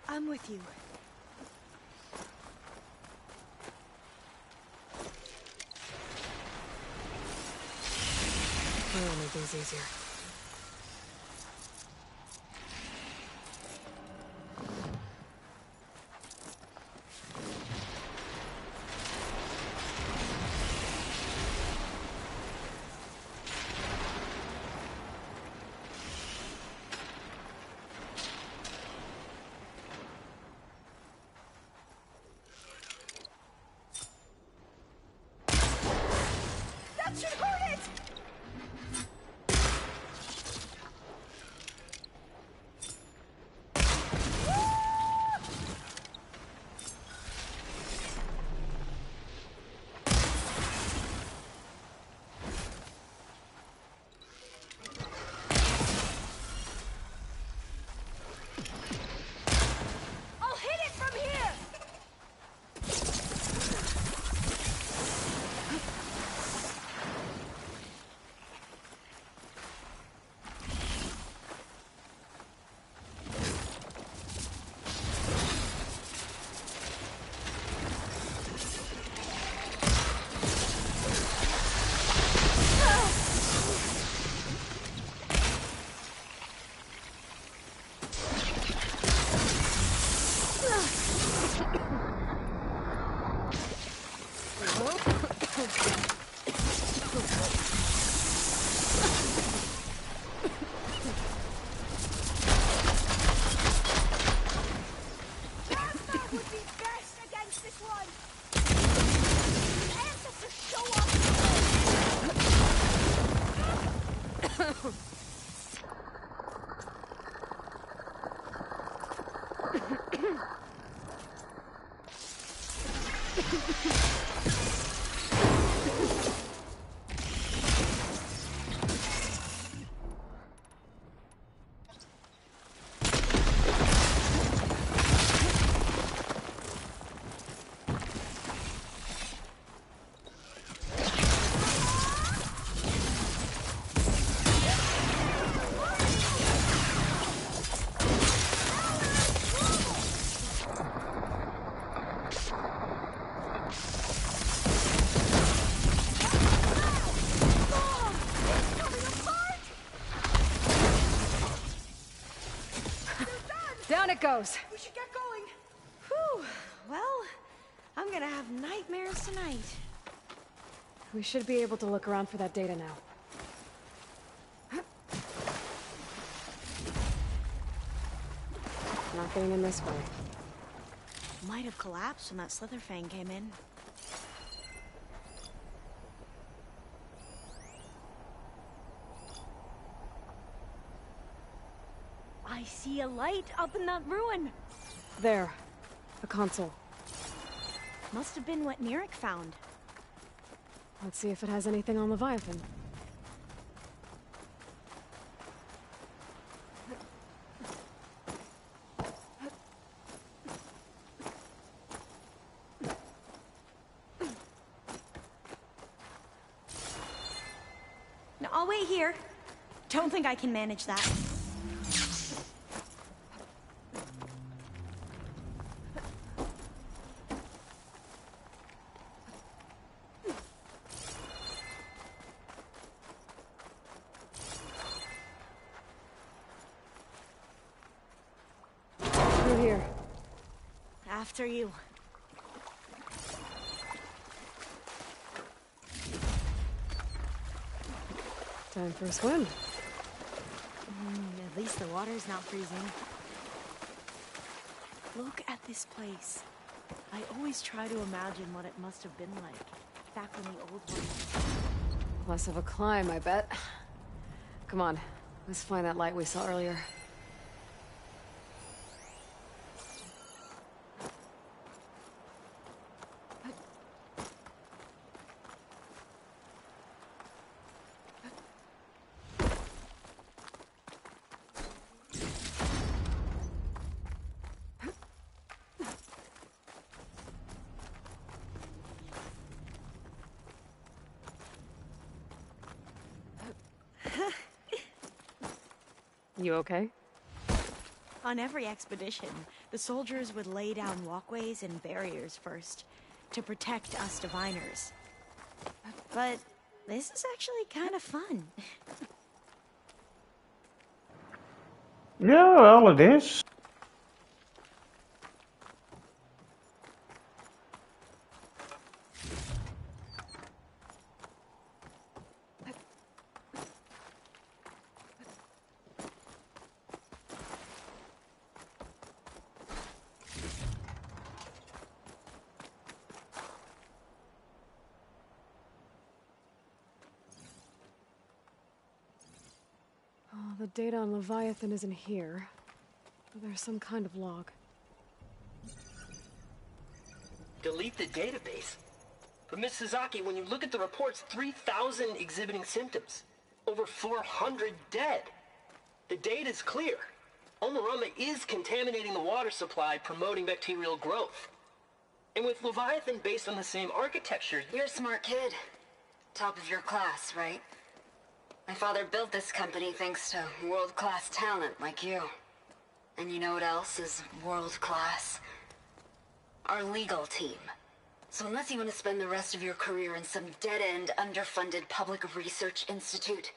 I'm with you. That'll make things easier. That should hurt it! I'll hit it from here! Would be best against this one. The ancestors show up. it goes. We should get going. Whew. Well, I'm gonna have nightmares tonight. We should be able to look around for that data now. Not getting in this way. Might have collapsed when that Slitherfang came in. I see a light up in that ruin. There. A console. Must have been what Neric found. Let's see if it has anything on Leviathan. No, I'll wait here. Don't think I can manage that. Through here. After you. Time for a swim. At least the water's not freezing. Look at this place. I always try to imagine what it must have been like back when the old one. Less of a climb, I bet. Come on, let's find that light we saw earlier. You okay? On every expedition, the soldiers would lay down walkways and barriers first to protect us diviners. But this is actually kind of fun. Yeah, well, it is. The data on Leviathan isn't here, but there's some kind of log. Delete the database? But Miss Sasaki, when you look at the reports, 3,000 exhibiting symptoms. Over 400 dead. The data's clear. Omarama is contaminating the water supply, promoting bacterial growth. And with Leviathan based on the same architecture... You're a smart kid. Top of your class, right? My father built this company thanks to world-class talent like you. And you know what else is world-class? Our legal team. So unless you want to spend the rest of your career in some dead-end, underfunded public research institute,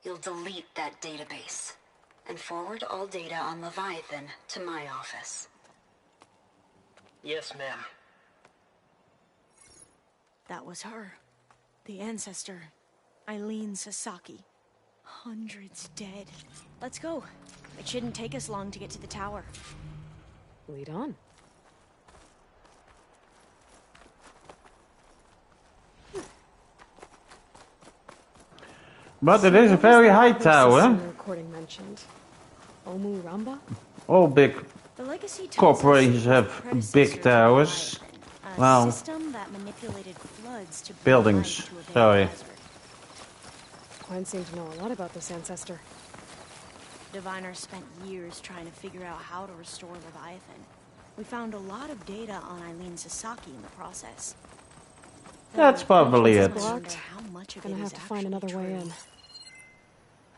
you'll delete that database and forward all data on Leviathan to my office. Yes, ma'am. That was her. The ancestor. Eileen Sasaki. Hundreds dead. Let's go. It shouldn't take us long to get to the tower. Lead on. But it is a very high tower. The recording mentioned. Omu Ramba? All big The legacy corporations have big towers. Well, system that manipulated floods to buildings. Sorry. Gwen seemed to know a lot about this ancestor. Diviners spent years trying to figure out how to restore Leviathan. We found a lot of data on Eileen Sasaki in the process. That's probably it. Blocked. How much of Gonna it have is to find another way in.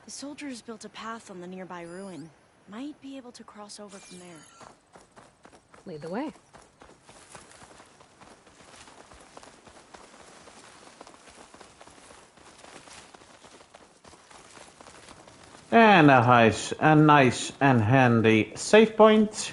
The soldiers built a path on the nearby ruin. Might be able to cross over from there. Lead the way. And a nice and handy save point.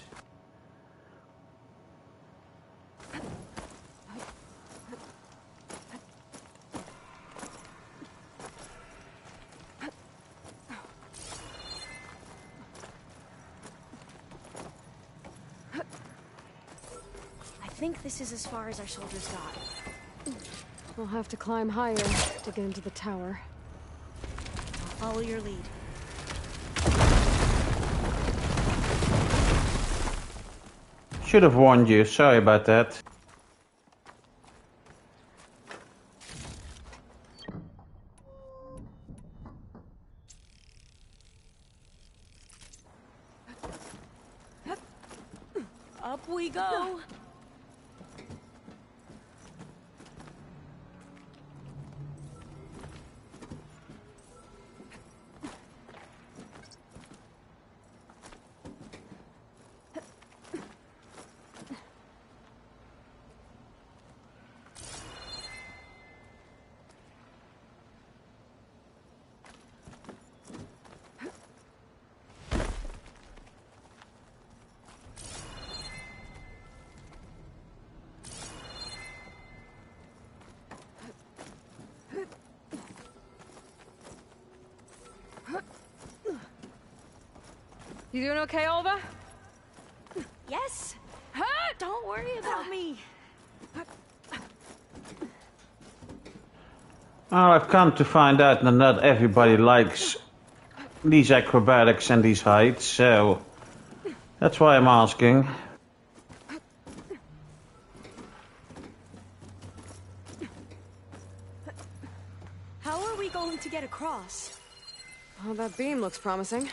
I think this is as far as our soldiers got. We'll have to climb higher to get into the tower. I'll follow your lead. Should have warned you, sorry about that. Up we go. You doing okay, Olva? Yes. Don't worry about me. Oh, I've come to find out that not everybody likes these acrobatics and these heights, so that's why I'm asking. How are we going to get across? Oh, that beam looks promising.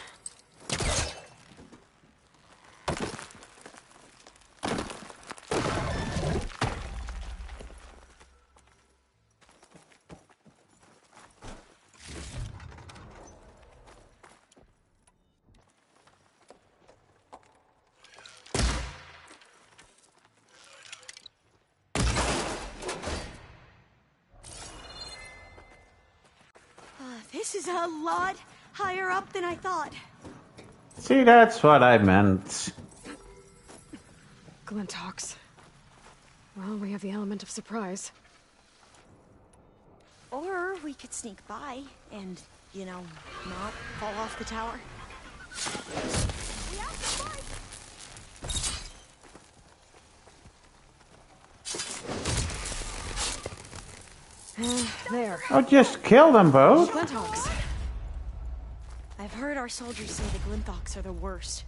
This is a lot higher up than I thought. See, that's what I meant. Glinthawks. Well, we have the element of surprise. Or we could sneak by and, you know, not fall off the tower. We have to fight! There. Oh, just kill them both. Glinthawks. I've heard our soldiers say the Glinthawks are the worst.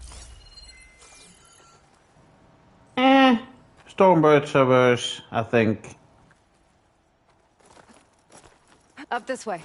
Stormbirds are worse, I think. Up this way.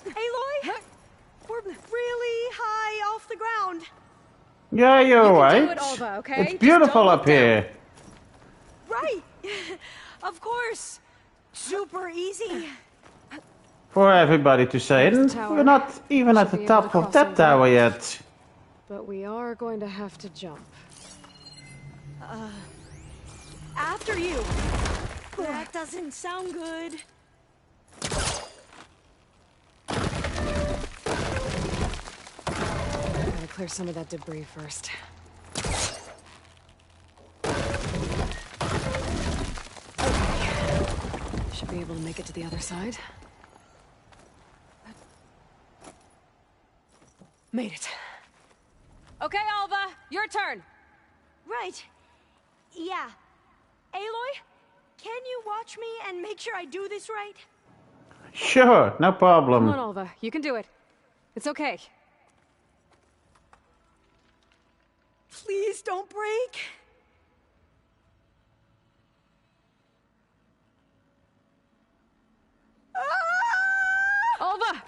Aloy? We're really high off the ground. Yeah, you're right. Do it, Olva, okay? It's beautiful up here. Right. Of course. Super easy. For everybody to say, and we're not even at the top of that tower yet. But we are going to have to jump. After you. That doesn't sound good. Gotta clear some of that debris first. Okay. Should be able to make it to the other side. Made it. Okay, Alva, your turn. Right. Yeah. Aloy, can you watch me and make sure I do this right? Sure, no problem. Come on, Olva. You can do it. It's okay. Please don't break. Olva!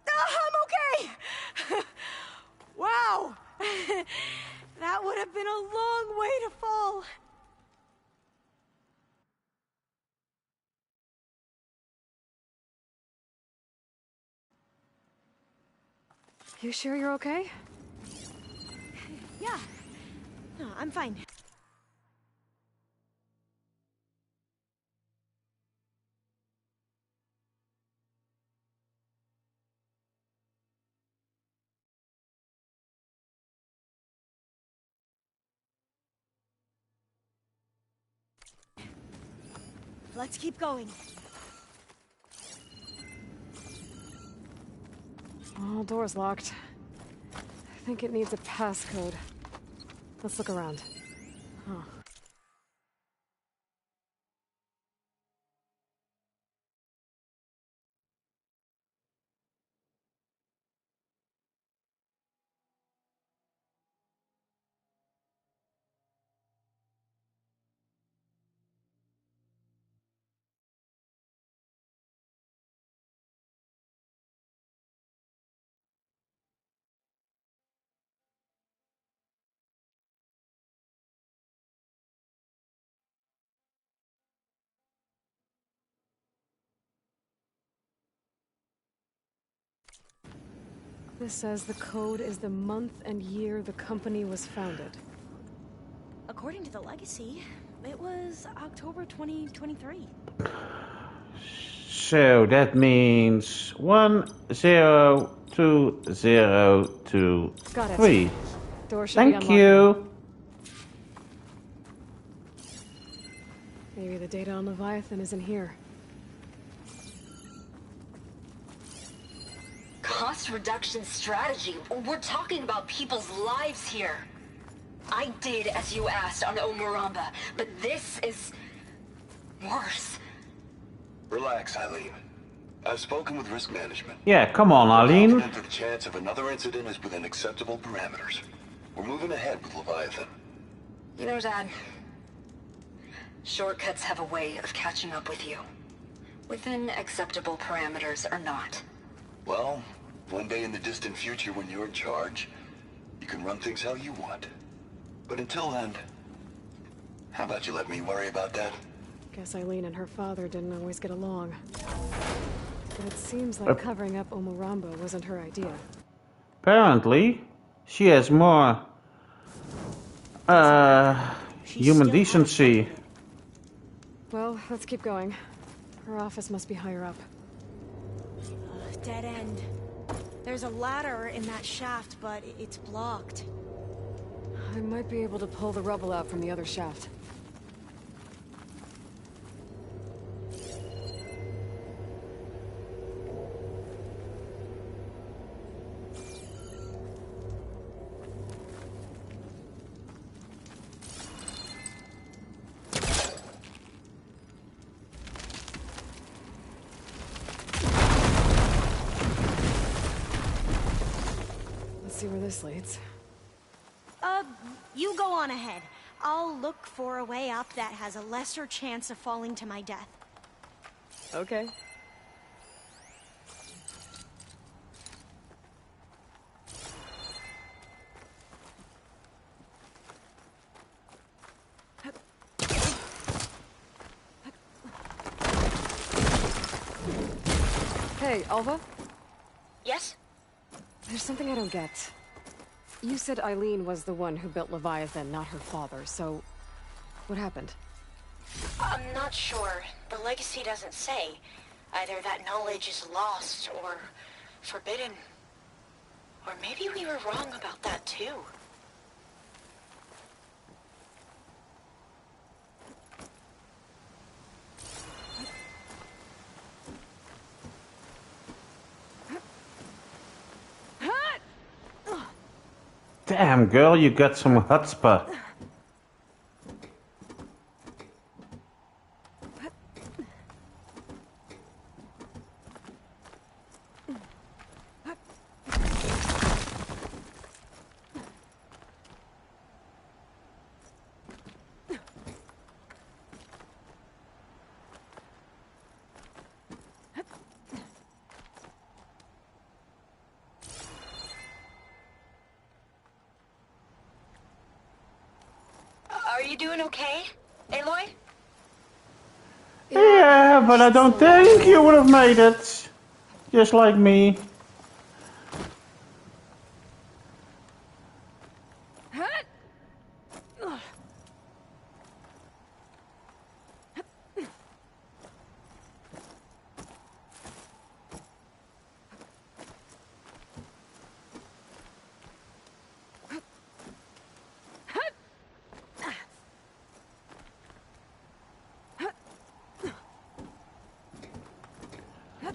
I'm okay. Wow. That would have been a long way to fall. You sure you're okay? Yeah. No, I'm fine. Let's keep going. Oh, door's locked. I think it needs a passcode. Let's look around. Huh. This says the code is the month and year the company was founded. According to the legacy, it was October 2023. So that means 102023. Got it. Door should be Thank unlocked you. now. Maybe the data on Leviathan is in here. Cost reduction strategy. We're talking about people's lives here. I did as you asked on Omuramba, but this is worse. Relax, Eileen. I've spoken with risk management. Yeah, come on, Eileen. Confident that the chance of another incident is within acceptable parameters. We're moving ahead with Leviathan. You know, Dad, shortcuts have a way of catching up with you. Within acceptable parameters or not. Well, one day in the distant future when you're in charge, you can run things how you want. But until then, how about you let me worry about that? Guess Eileen and her father didn't always get along. But it seems like covering up Omuramba wasn't her idea. Apparently, she has more human decency. Well, let's keep going. Her office must be higher up. Dead end. There's a ladder in that shaft, but it's blocked. I might be able to pull the rubble out from the other shaft. See where this leads. You go on ahead. I'll look for a way up that has a lesser chance of falling to my death. Okay. Hey, Alva? Yes? There's something I don't get. You said Eileen was the one who built Leviathan, not her father, so... what happened? I'm not sure. The legacy doesn't say. Either that knowledge is lost or forbidden. Or maybe we were wrong about that too. Damn, girl, you got some chutzpah. Are you doing okay, Aloy? Yeah, but I don't think you would have made it. Just like me.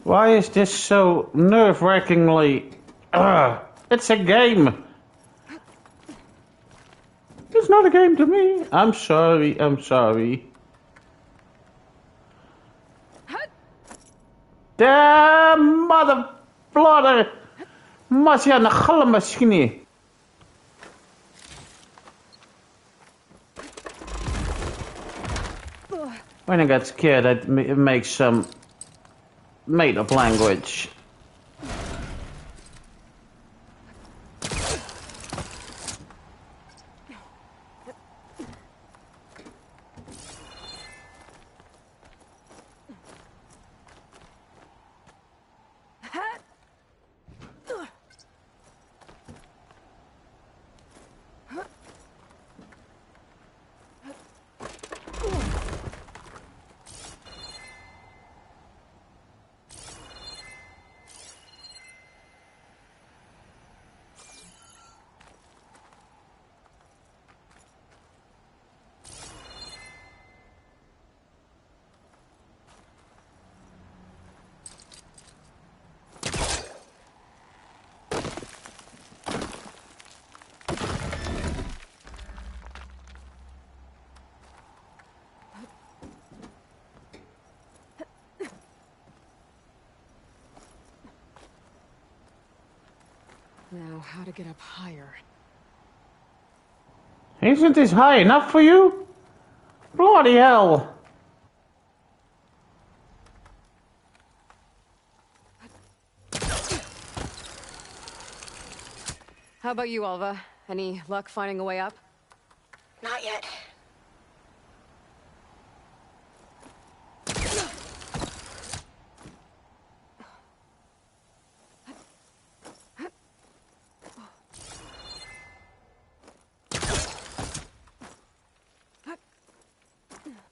Why is this so nerve-wrackingly... It's a game. It's not a game to me. I'm sorry, I'm sorry. De mother blotter. Masja een galmachine. When I get scared, I make some made-up language. Now, how to get up higher? Isn't this high enough for you? Bloody hell. How about you, Alva? Any luck finding a way up? Not yet.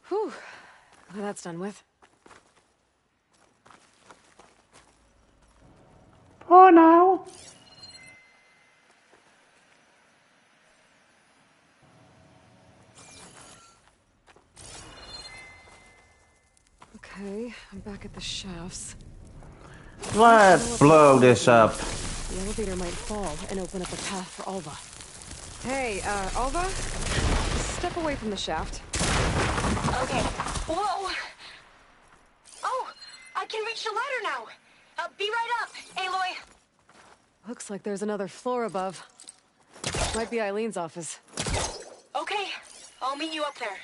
Whew. Well, that's done with. Oh no. Okay, I'm back at the shafts. Let's blow this up. The elevator might fall and open up a path for Alva. Hey, Alva? Step away from the shaft. Okay. Whoa! Oh! I can reach the ladder now! Be right up, Aloy! Looks like there's another floor above. Might be Eileen's office. Okay, I'll meet you up there.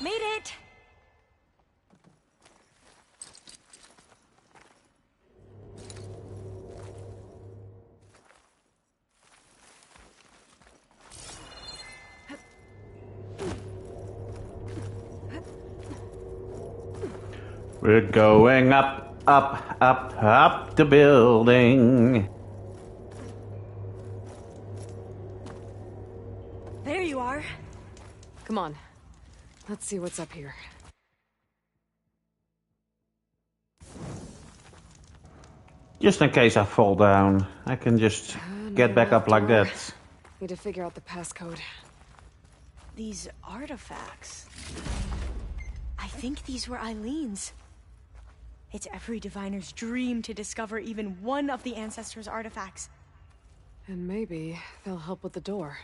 Made it! We're going up, up, up, up the building. There you are. Come on. Let's see what's up here. Just in case I fall down, I can just get back up like that. Need to figure out the passcode. These artifacts... I think these were Eileen's. It's every diviner's dream to discover even one of the Ancestors' artifacts. And maybe they'll help with the door.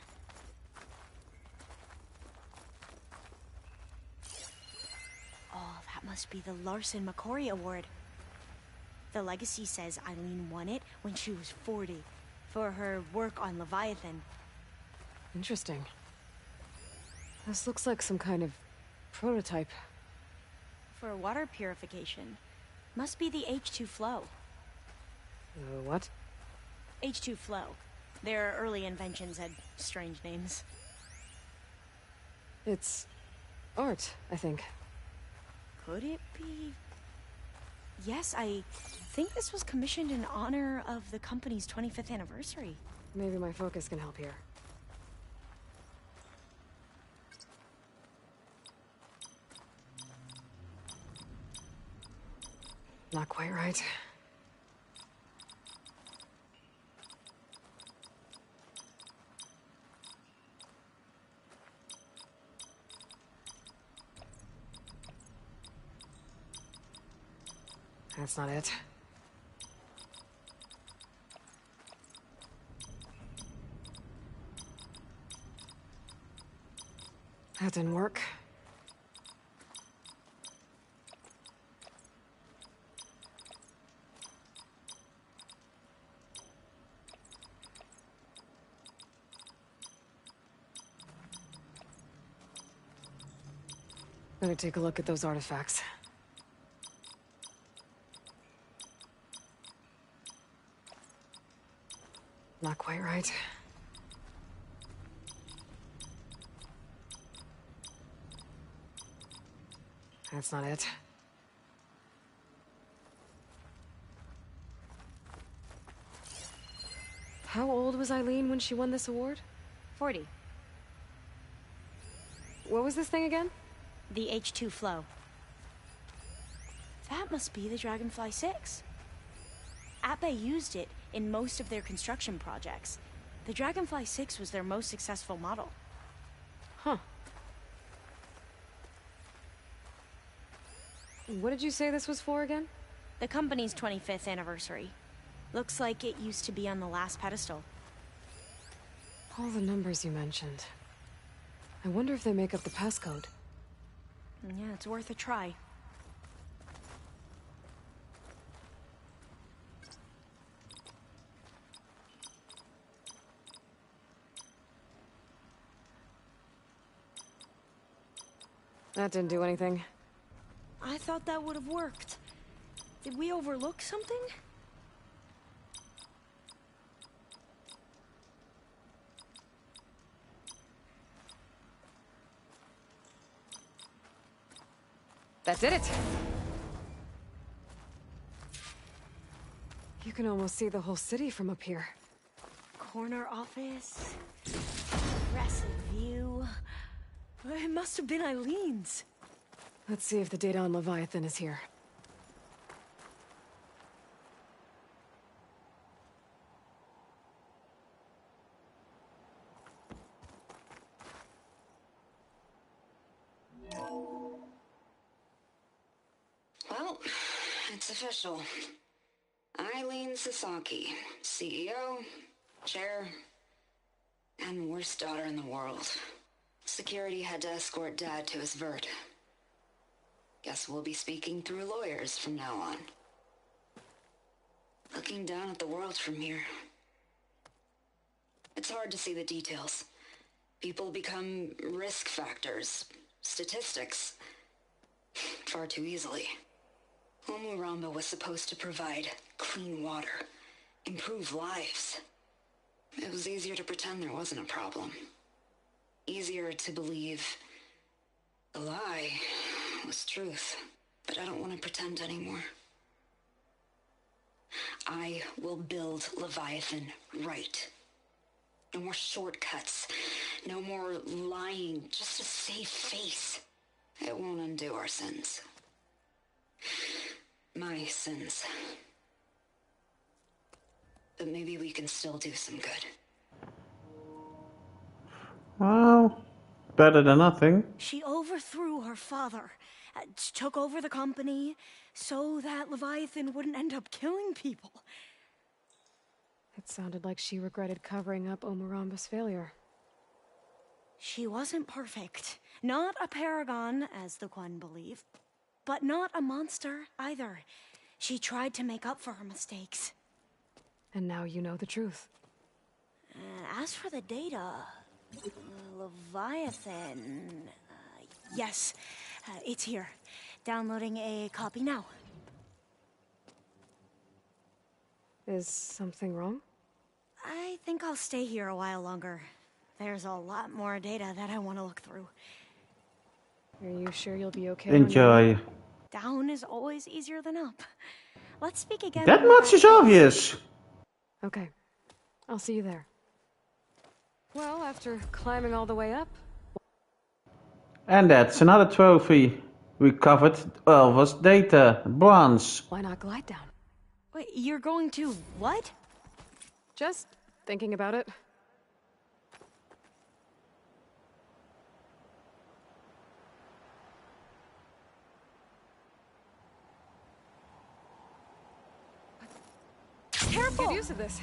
Oh, that must be the Larson McCory Award. The legacy says Eileen won it when she was 40, for her work on Leviathan. Interesting. This looks like some kind of prototype. For water purification. Must be the H2 flow. What? H2 flow. Their early inventions had strange names. It's art, I think. Could it be? Yes, I think this was commissioned in honor of the company's 25th anniversary. Maybe my focus can help here. Not quite right. That's not it. That didn't work. Better take a look at those artifacts. Not quite right. That's not it. How old was Eileen when she won this award? 40. What was this thing again? The H2 flow. That must be the Dragonfly 6. Ape used it in most of their construction projects. The Dragonfly 6 was their most successful model. Huh. What did you say this was for again? The company's 25th anniversary. Looks like it used to be on the last pedestal. All the numbers you mentioned. I wonder if they make up the passcode. Yeah, it's worth a try. That didn't do anything. I thought that would have worked. Did we overlook something? That did it! You can almost see the whole city from up here. Corner office. Impressive view. It must have been Eileen's. Let's see if the data on Leviathan is here. Well, it's official. Eileen Sasaki, CEO, chair, and worst daughter in the world. Security had to escort Dad to his vert. Guess we'll be speaking through lawyers from now on. Looking down at the world from here. It's hard to see the details. People become risk factors, statistics, far too easily. Omuramba was supposed to provide clean water, improve lives. It was easier to pretend there wasn't a problem. Easier to believe the lie was truth. But I don't want to pretend anymore. I will build Leviathan right. No more shortcuts. No more lying just to save face. It won't undo our sins. My sins. But maybe we can still do some good. Well, better than nothing. She overthrew her father, took over the company, so that Leviathan wouldn't end up killing people. It sounded like she regretted covering up Omuramba's failure. She wasn't perfect. Not a paragon, as the Quan believe. But not a monster, either. She tried to make up for her mistakes. And now you know the truth. As for the data... Leviathan... yes, it's here. Downloading a copy now. Is something wrong? I think I'll stay here a while longer. There's a lot more data that I want to look through. Are you sure you'll be okay? Enjoy. Down is always easier than up. Let's speak again. That much is obvious. Okay. I'll see you there. Well, after climbing all the way up... And that's another trophy. We covered Ulva's data. Bronze. Why not glide down? Wait, you're going to what? Just thinking about it. good use of this.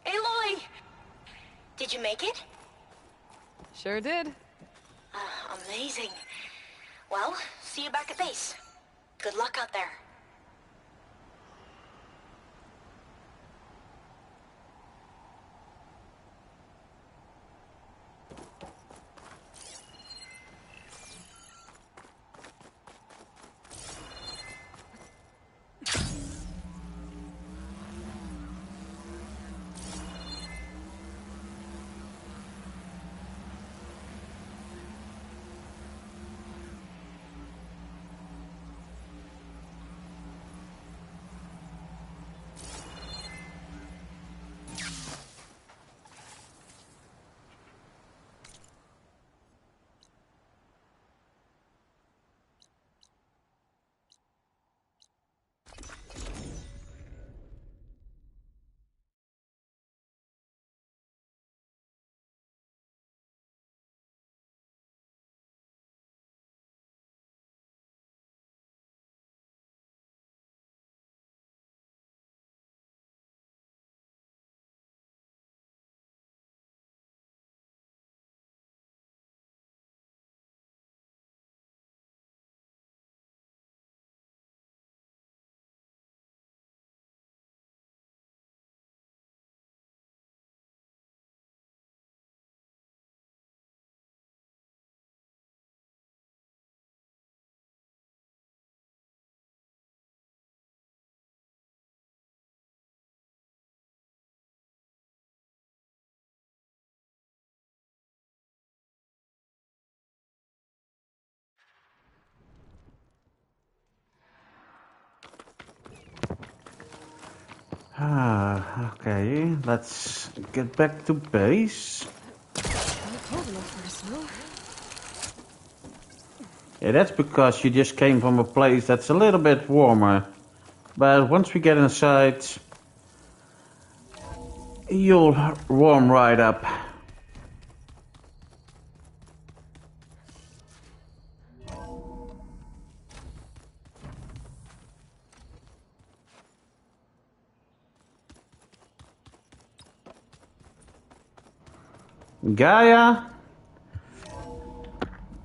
Aloy! Did you make it? Sure did. Amazing. Well, see you back at base. Good luck out there. Okay, let's get back to base. Not cold enough for a snow. Yeah, that's because you just came from a place that's a little bit warmer. But once we get inside, you'll warm right up. Gaia,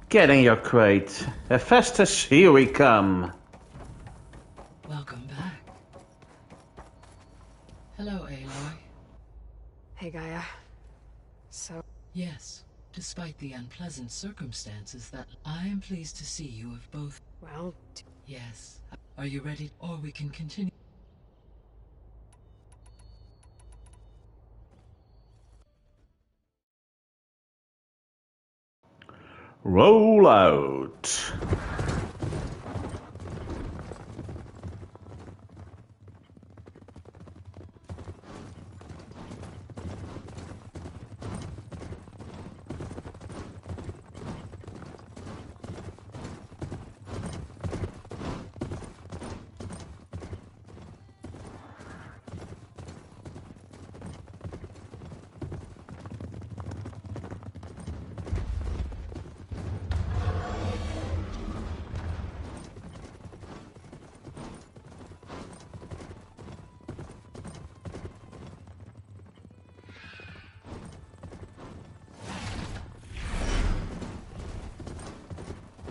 get in your crate. Hephaestus, here we come. Welcome back. Hello, Aloy. Hey, Gaia. So... Yes, despite the unpleasant circumstances that I am pleased to see you have both... Well... Yes. Are you ready? Or we can continue. Roll out.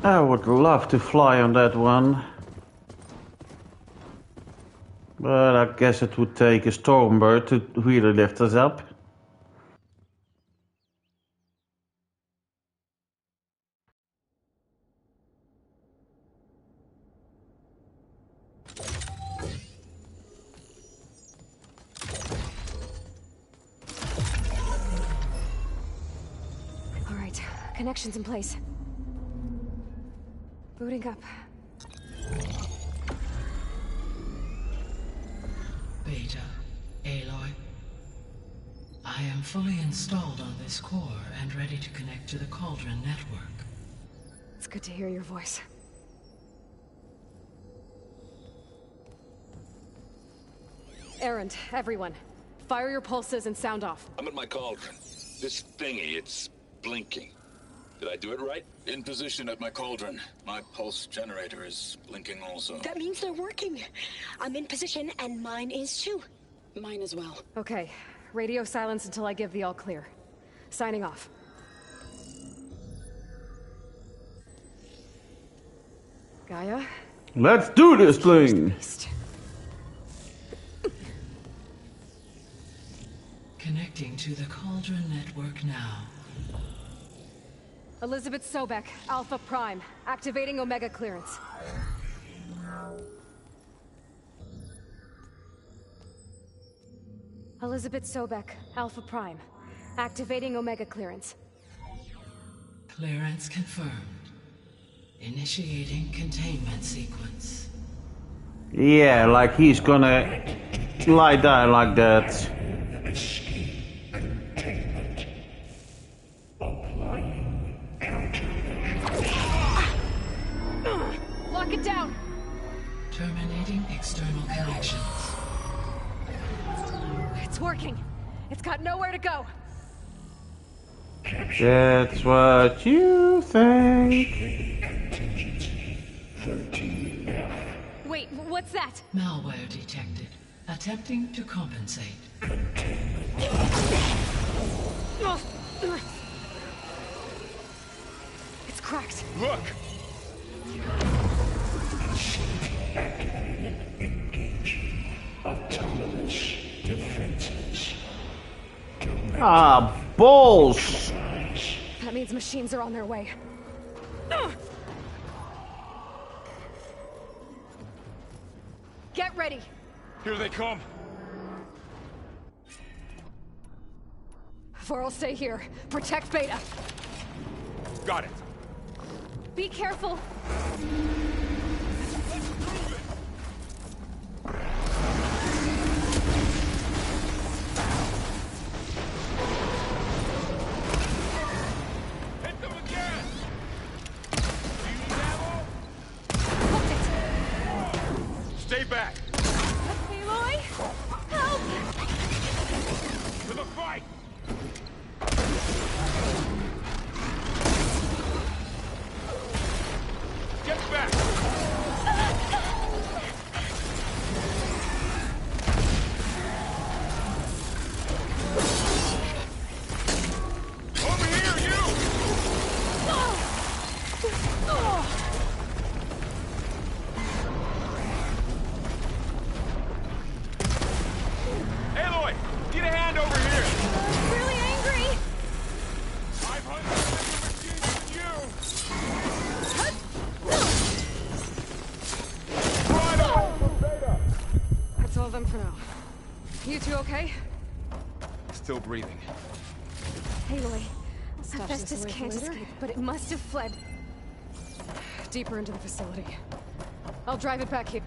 I would love to fly on that one. But I guess it would take a Stormbird to really lift us up. All right, connections in place. Booting up. Beta, Aloy, I am fully installed on this core and ready to connect to the Cauldron network. It's good to hear your voice. Erend, everyone. Fire your pulses and sound off. I'm at my cauldron. This thingy, it's blinking. Did I do it right? In position at my cauldron. My pulse generator is blinking also. That means they're working. I'm in position and mine is too. Mine as well. Okay. Radio silence until I give the all clear. Signing off. Gaia? Let's do this thing! Connecting to the Cauldron network now. Elizabeth Sobek, Alpha Prime. Activating Omega clearance. Elizabeth Sobek, Alpha Prime. Activating Omega clearance. Clearance confirmed. Initiating containment sequence. Yeah, like he's gonna lie down like that. Lock it down! Terminating external connections. It's working. It's got nowhere to go. That's what you think. Wait, what's that? Malware detected. Attempting to compensate. It's cracked. Look! Autonomous defenses. Ah, balls! That means machines are on their way. Get ready! Here they come! Varl, stay here. Protect Beta. Got it. Be careful. Hit them again! Stay back! Aloy! Help! To the fight! Get back! Over here, you! Aloy, get a hand over here! Really angry! 500 machines you! That's all of them for now. You two okay? Still breathing. Aloy, Stop Hephaestus this can't later. escape, but it must have fled. Deeper into the facility. I'll drive it back here.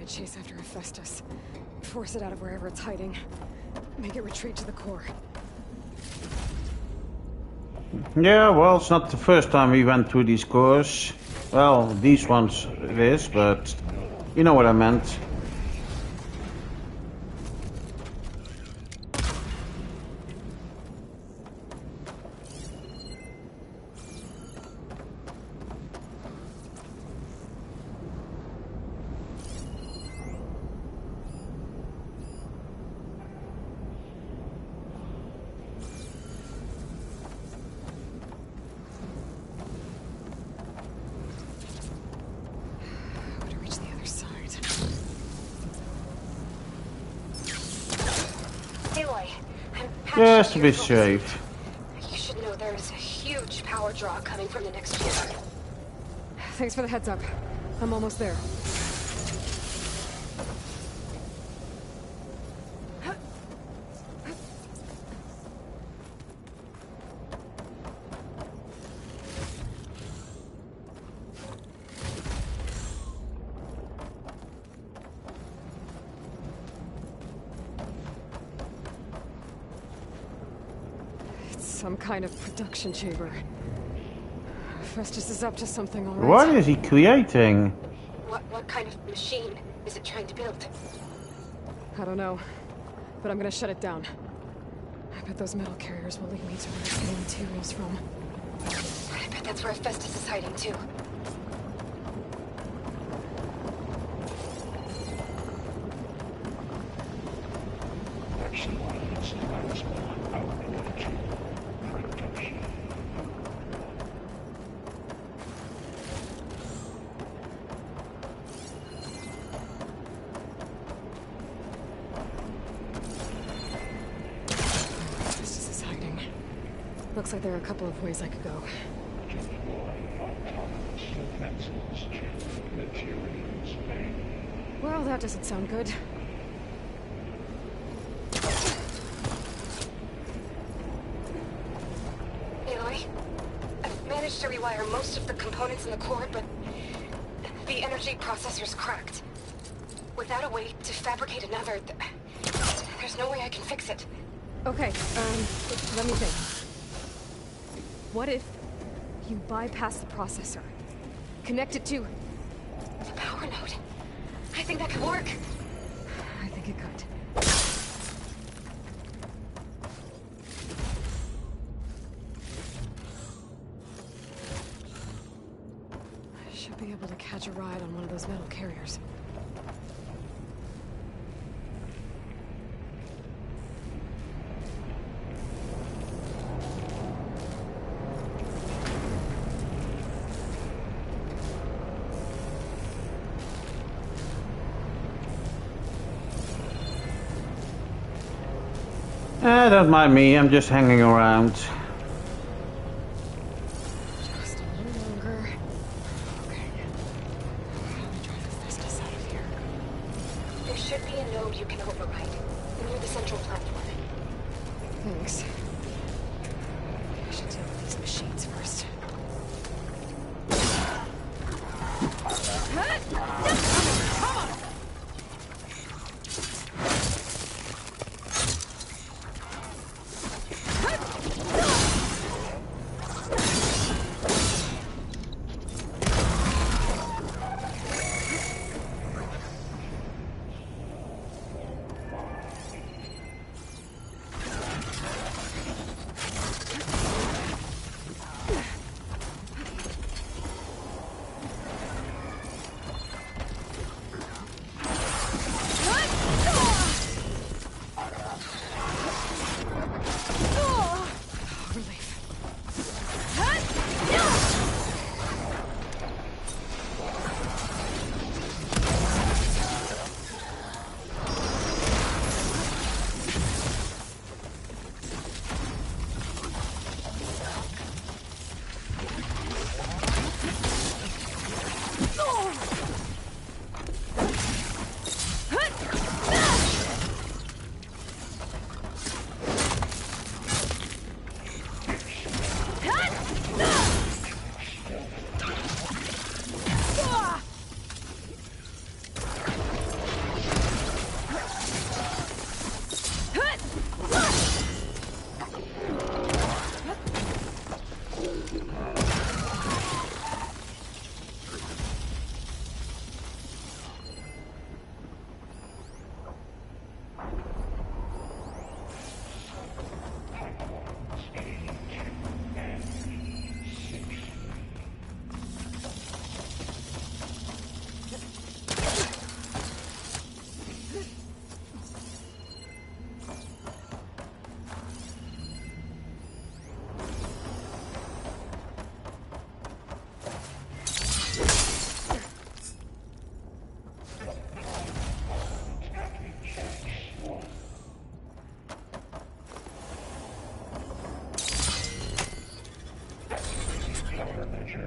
Chase after Hephaestus. Force it out of wherever it's hiding. Make it retreat to the core. Yeah, well, it's not the first time we went through these cores. Well, these ones it is, but you know what I meant. Just to be safe. You should know there's a huge power draw coming from the next chamber. Thanks for the heads up. I'm almost there. Some kind of production chamber. Festus is up to something, all right. What is he creating? What kind of machine is it trying to build? I don't know, but I'm gonna shut it down. I bet those metal carriers will lead me to where it's getting materials from. I bet that's where Festus is hiding too. Looks like there are a couple of ways I could go. Well, that doesn't sound good. Aloy, I've managed to rewire most of the components in the core, but the energy processor's cracked. Without a way to fabricate another, there's no way I can fix it. Okay, let me think. What if you bypass the processor? Connect it to the power node. I think that could work. I think it could. I should be able to catch a ride on one of those metal carriers. Don't mind me, I'm just hanging around. Just a little longer. Okay. How do we drive Festus out of here? There should be a node you can override near the central platform. Thanks. I should deal with these machines first.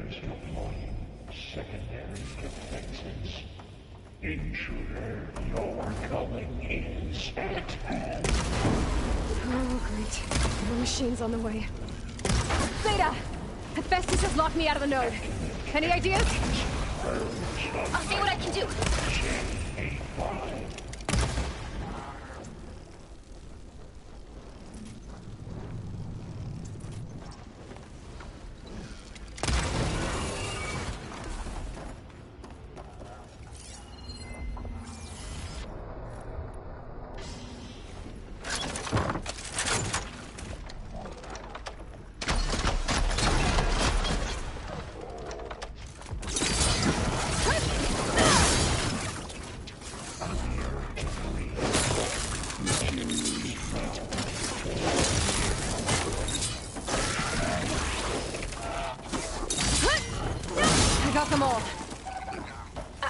Repairs deploying. Secondary defenses. Intruder, your coming is at hand. Oh, great. More machines on the way. Zeta! Hephaestus has locked me out of the node. Any ideas? I'll see what I can do.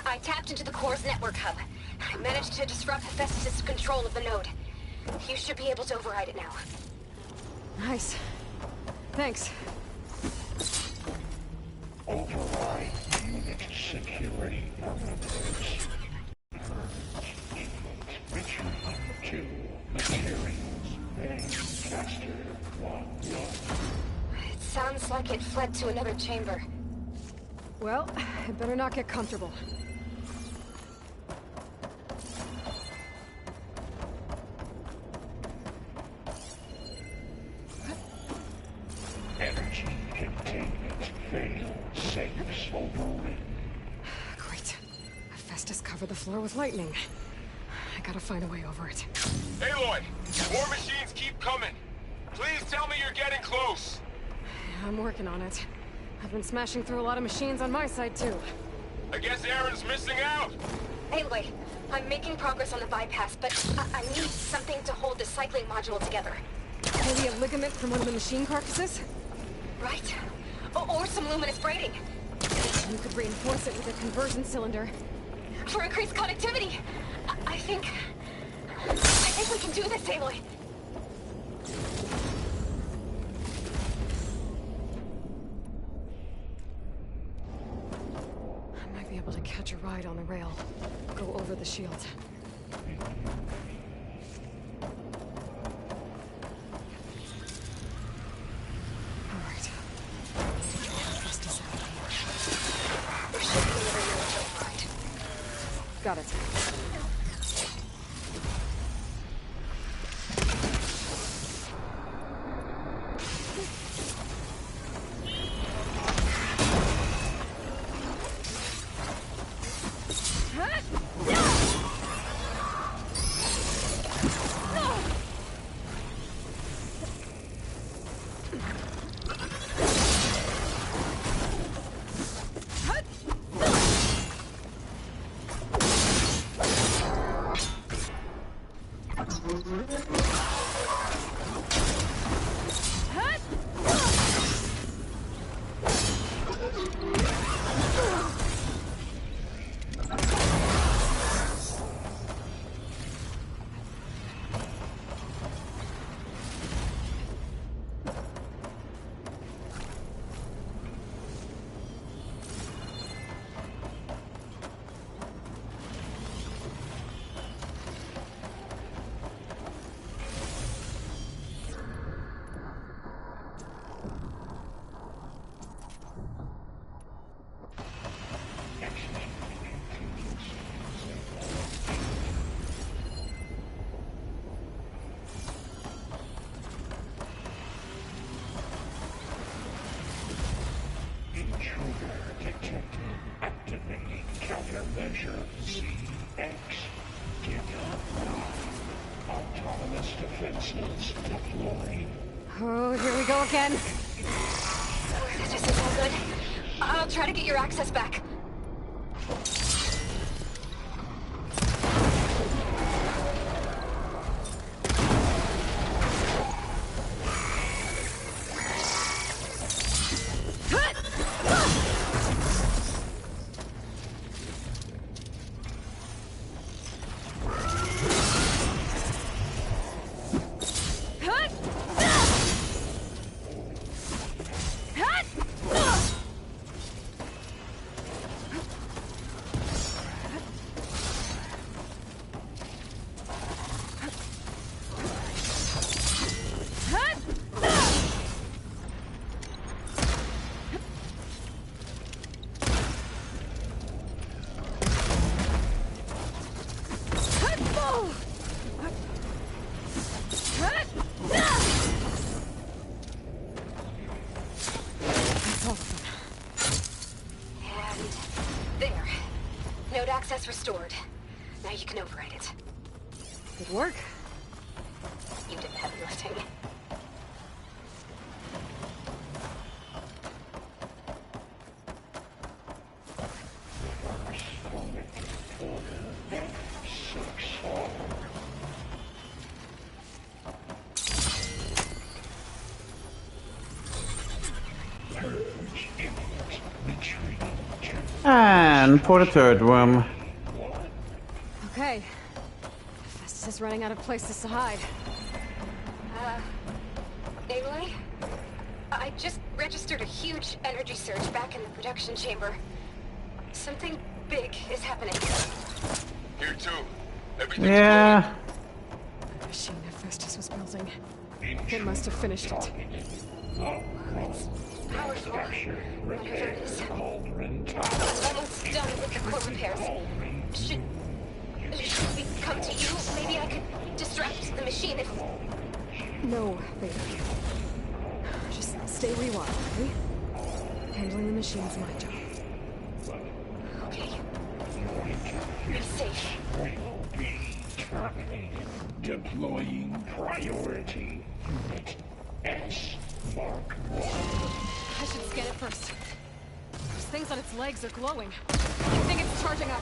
I tapped into the core's network hub. I managed to disrupt Hephaestus' control of the node. You should be able to override it now. Nice. Thanks. Override unit security parameters. Return to materials. Manchester 1-1. It sounds like it fled to another chamber. Well, I better not get comfortable. Energy containment failed. Safes overrun. Great. Hephaestus covered the floor with lightning. I gotta find a way over it. Aloy! More machines keep coming! Please tell me you're getting close! Yeah, I'm working on it. I've been smashing through a lot of machines on my side, too. I guess Aaron's missing out! Aloy, I'm making progress on the bypass, but I need something to hold the cycling module together. Maybe a ligament from one of the machine carcasses? Right. Or some luminous braiding. You could reinforce it with a conversion cylinder. For increased connectivity! I think we can do this, Aloy. I might be able to catch a ride on the rail. Go over the shield. Got it. Countermeasure CX. Autonomous defenses deploying. Oh, here we go again. This isn't so good. I'll try to get your access back. access restored. Now you can override it. Good work. You did the heavy lifting. And for the third room. Okay. Festus is running out of places to hide. Aloy? I just registered a huge energy surge back in the production chamber. Something big is happening. Here too. Yeah. The machine Hephaestus was building. It must have finished it. It's powerful. Whatever it is. Almost done with the core repairs. Should we come to you? Maybe I could distract the machine if... No, Beta. Just stay where you are, okay? Handling the machine's my job. Okay. Be safe. Deploying priority unit S Mark 1. I should scan it first. Those things on its legs are glowing. I think it's charging up.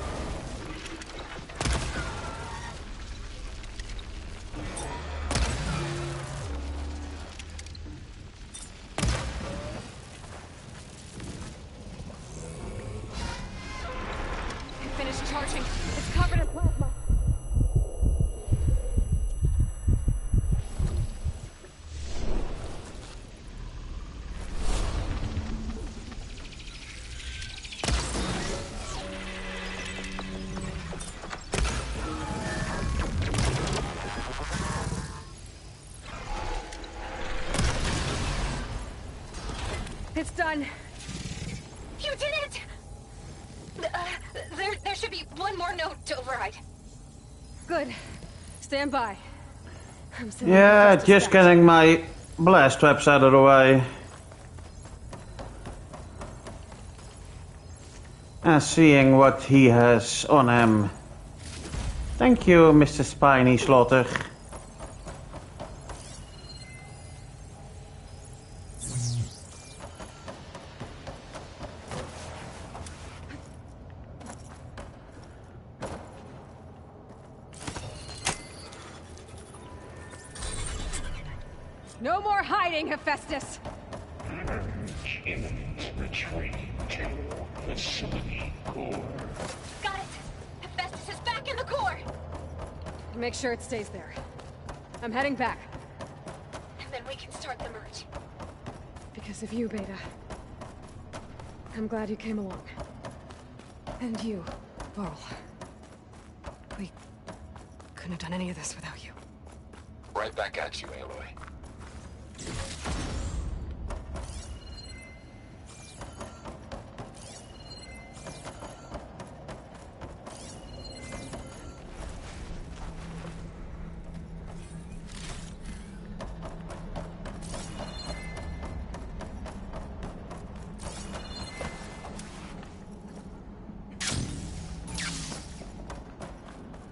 It finished charging. It's covered in plasma. It's done. You did it! There should be one more node to override. Good. Stand by. I'm sending Yeah, Hephaestus just back. getting my blast traps out of the way. And seeing what he has on him. Thank you, Mr. Spiny Slaughter. No more hiding, Hephaestus! Imminent retreat to facility core. Got it! Hephaestus is back in the core! Make sure it stays there. I'm heading back. And then we can start the merge. Because of you, Beta. I'm glad you came along. And you, Varl. We couldn't have done any of this without you. Right back at you, Aloy.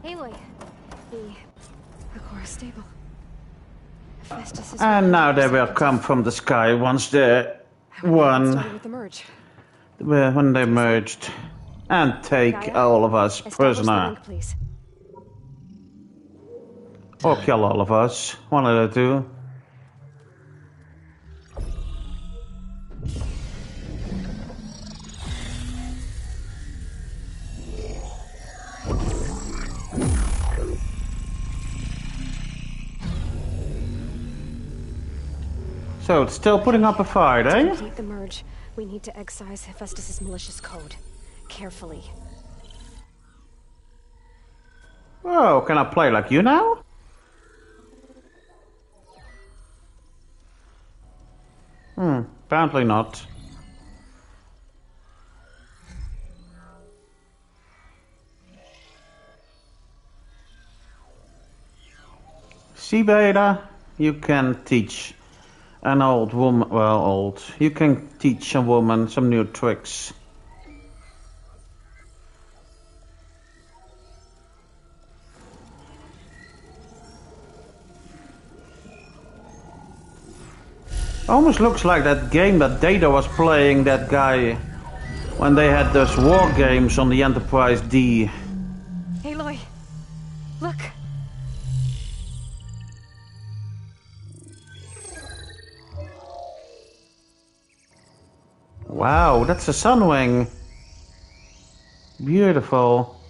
Aloy. The core is stable. Hephaestus is And now they will come from the sky once the one started with the merge. when they merged and take Gaia, all of us establish the prisoner. link, please. Or kill all of us. One of the two. So it's still putting up a fight, To eh? complete the merge, we need to excise Hephaestus' malicious code. Carefully. Oh, can I play like you now? Apparently not. See, Beta, you can teach an old woman, well, old. You can teach a woman some new tricks. Almost looks like that game that Data was playing, that guy, when they had those war games on the Enterprise D. Aloy, look. Wow, that's a Sunwing. Beautiful.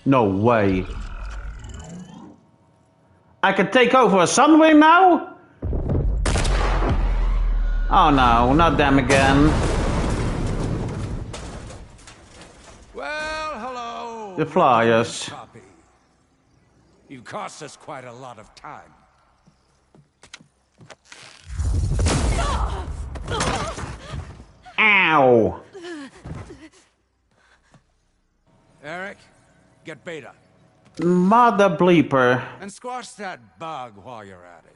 No way. I can take over a Sunwing now? Oh no, not them again. Well, hello. The Flyers. You've cost us quite a lot of time. Ow! Eric, get Beta. Mother bleeper. And squash that bug while you're at it.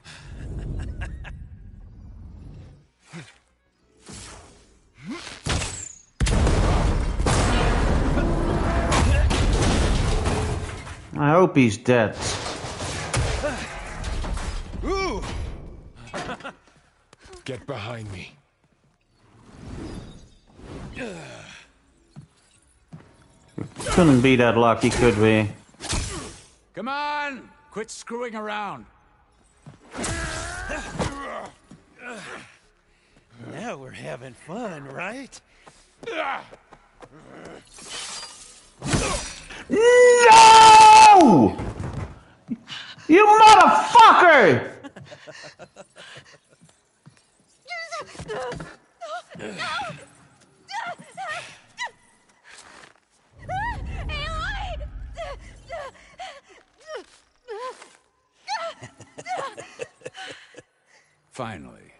I hope he's dead. Ooh. Get behind me. Couldn't be that lucky, could we? Come on! Quit screwing around. Now we're having fun, right? No! You motherfucker! Finally.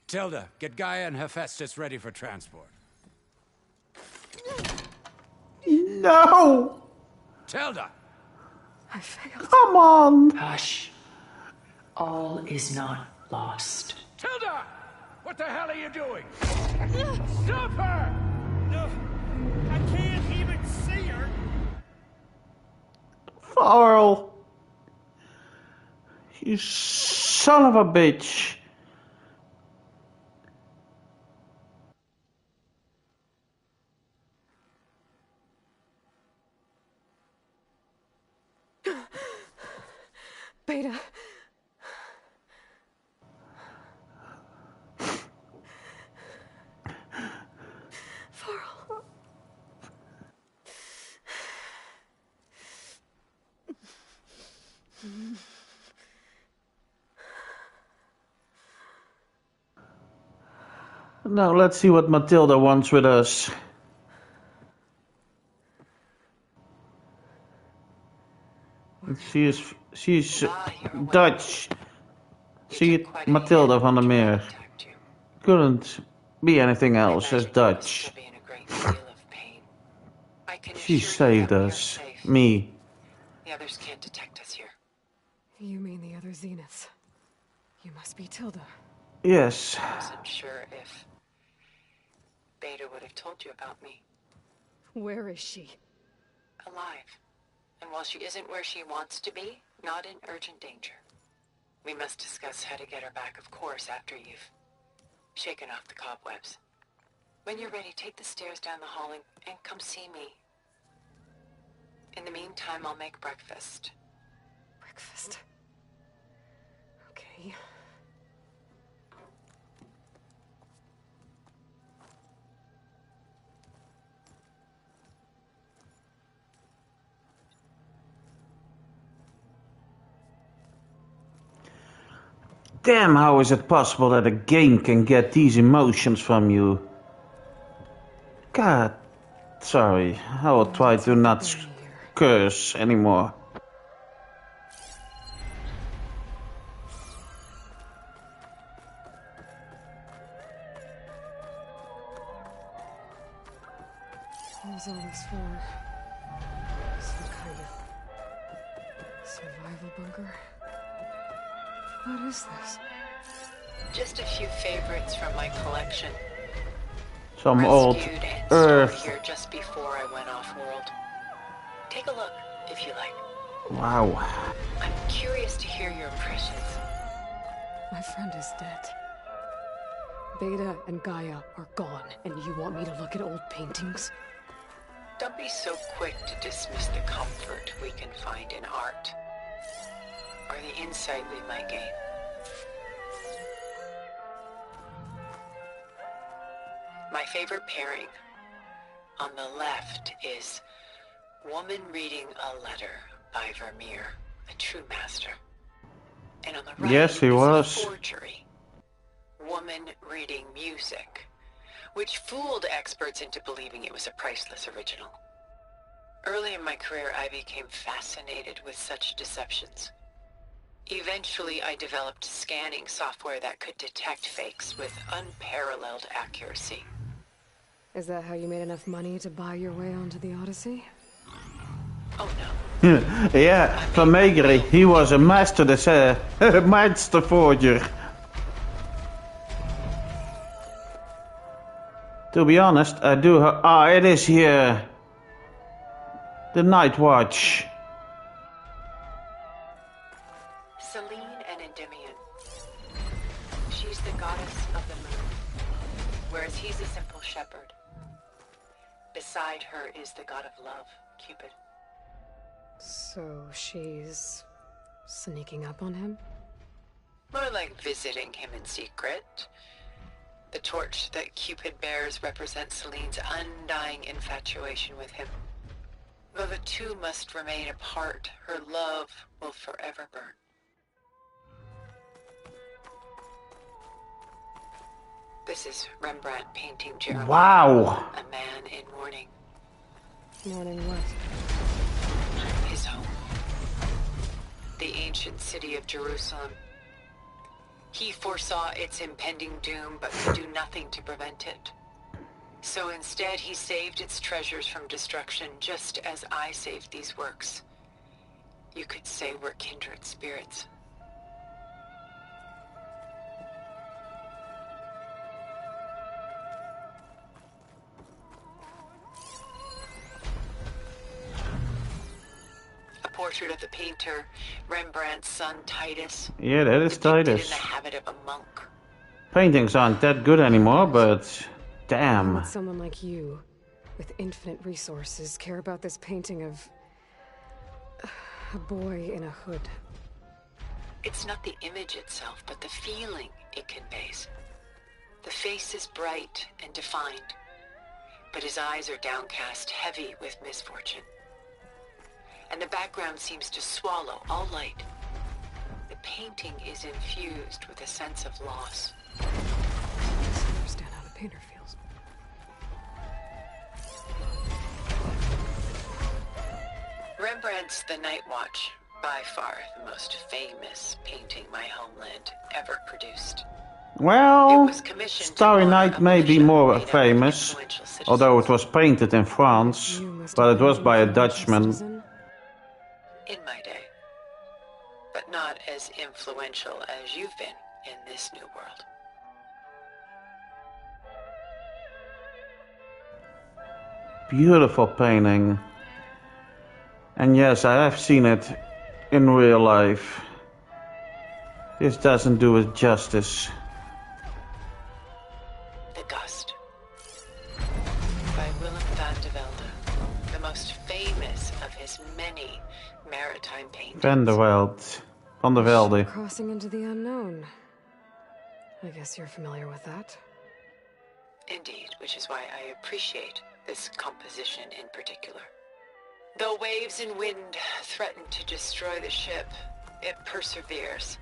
Tilda, get Gaia and Hephaestus ready for transport. No! Tilda! I failed. Come on! Hush. All is not lost. Tilda! What the hell are you doing? Stop her! No, I can't even see her. Farrell. You son of a bitch. Beta. Farrell. Now let's see what Matilda wants with us. She's Dutch. See, Matilda van der Meer. Couldn't be anything else as Dutch. She saved us. Me. The others can't detect us here. You mean the other Zeniths? You must be Tilda. Yes. I wasn't sure if Beta would have told you about me. Where is she? Alive. And while she isn't where she wants to be, not in urgent danger. We must discuss how to get her back, of course, after you've shaken off the cobwebs. When you're ready, take the stairs down the hall and come see me. In the meantime, I'll make breakfast. Breakfast? Okay. Damn, how is it possible that a game can get these emotions from you? God, sorry. I will try to not curse anymore. What was all this for? Some kind of survival bunker? What is this? Just a few favorites from my collection. Some old Rescued and Earth. stored here just before I went off-world. Take a look, if you like. Wow. I'm curious to hear your impressions. My friend is dead. Beta and Gaia are gone, and you want me to look at old paintings? Don't be so quick to dismiss the comfort we can find in art, or the insight we might gain. My favorite pairing on the left is Woman Reading a Letter by Vermeer, a true master. And on the right yes, he is was. a forgery, Woman Reading Music, which fooled experts into believing it was a priceless original. Early in my career, I became fascinated with such deceptions. Eventually, I developed scanning software that could detect fakes with unparalleled accuracy. Is that how you made enough money to buy your way onto the Odyssey? Oh no. Yeah, Vermeer, he was a master, master forger. To be honest, I do. It is here. The Night Watch. Selene and Endymion. She's the goddess of the moon, whereas he's a simple shepherd. Beside her is the god of love, Cupid. So she's sneaking up on him? More like visiting him in secret. The torch that Cupid bears represents Selene's undying infatuation with him. Though the two must remain apart, her love will forever burn. This is Rembrandt painting Jeremiah. Wow. A man in mourning. Mourning what? His home. The ancient city of Jerusalem. He foresaw its impending doom, but could do nothing to prevent it. So instead, he saved its treasures from destruction, just as I saved these works. You could say we're kindred spirits. A portrait of the painter, Rembrandt's son Titus. Yeah, that is depicted Titus. in the habit of a monk. Paintings aren't that good anymore, but damn. Would someone like you, with infinite resources, care about this painting of a boy in a hood? It's not the image itself, but the feeling it conveys. The face is bright and defined, but his eyes are downcast, heavy with misfortune. And the background seems to swallow all light. The painting is infused with a sense of loss. I don't understand how the painter feels. Rembrandt's The Night Watch, by far the most famous painting my homeland ever produced. Well, Starry Night may be more famous, although it was painted in France, but it was by a Dutchman. In my day. But not as influential as you've been in this new world. Beautiful painting. And yes, I have seen it in real life. This doesn't do it justice. The Gust. By Willem van de Velde, the most famous of his many maritime paintings. Van der Velde. Crossing into the unknown. I guess you're familiar with that. Indeed, which is why I appreciate this composition in particular. Though waves and wind threaten to destroy the ship, it perseveres,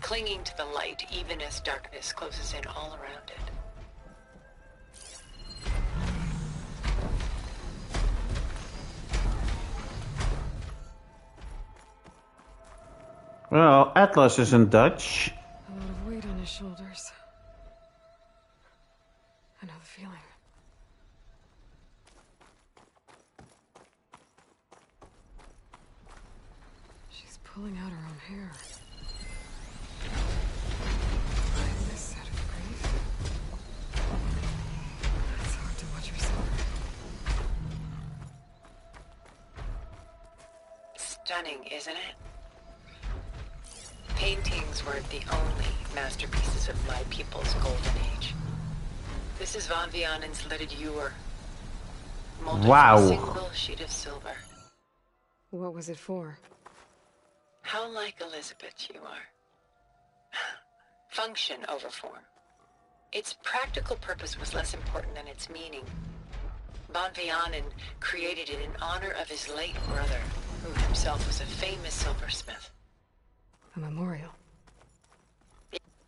clinging to the light even as darkness closes in all around it. Well, Atlas isn't Dutch. A lot of weight on his shoulders. I know the feeling. She's pulling out her own hair. This set of grief. It's hard to watch her suffer. Stunning, isn't it? Paintings weren't the only masterpieces of my people's golden age. This is Von Vianen's leaded ewer. Molded Wow. from a single sheet of silver. What was it for? How like Elizabeth you are. Function over form. Its practical purpose was less important than its meaning. Von Vianen created it in honor of his late brother, who himself was a famous silversmith. A memorial.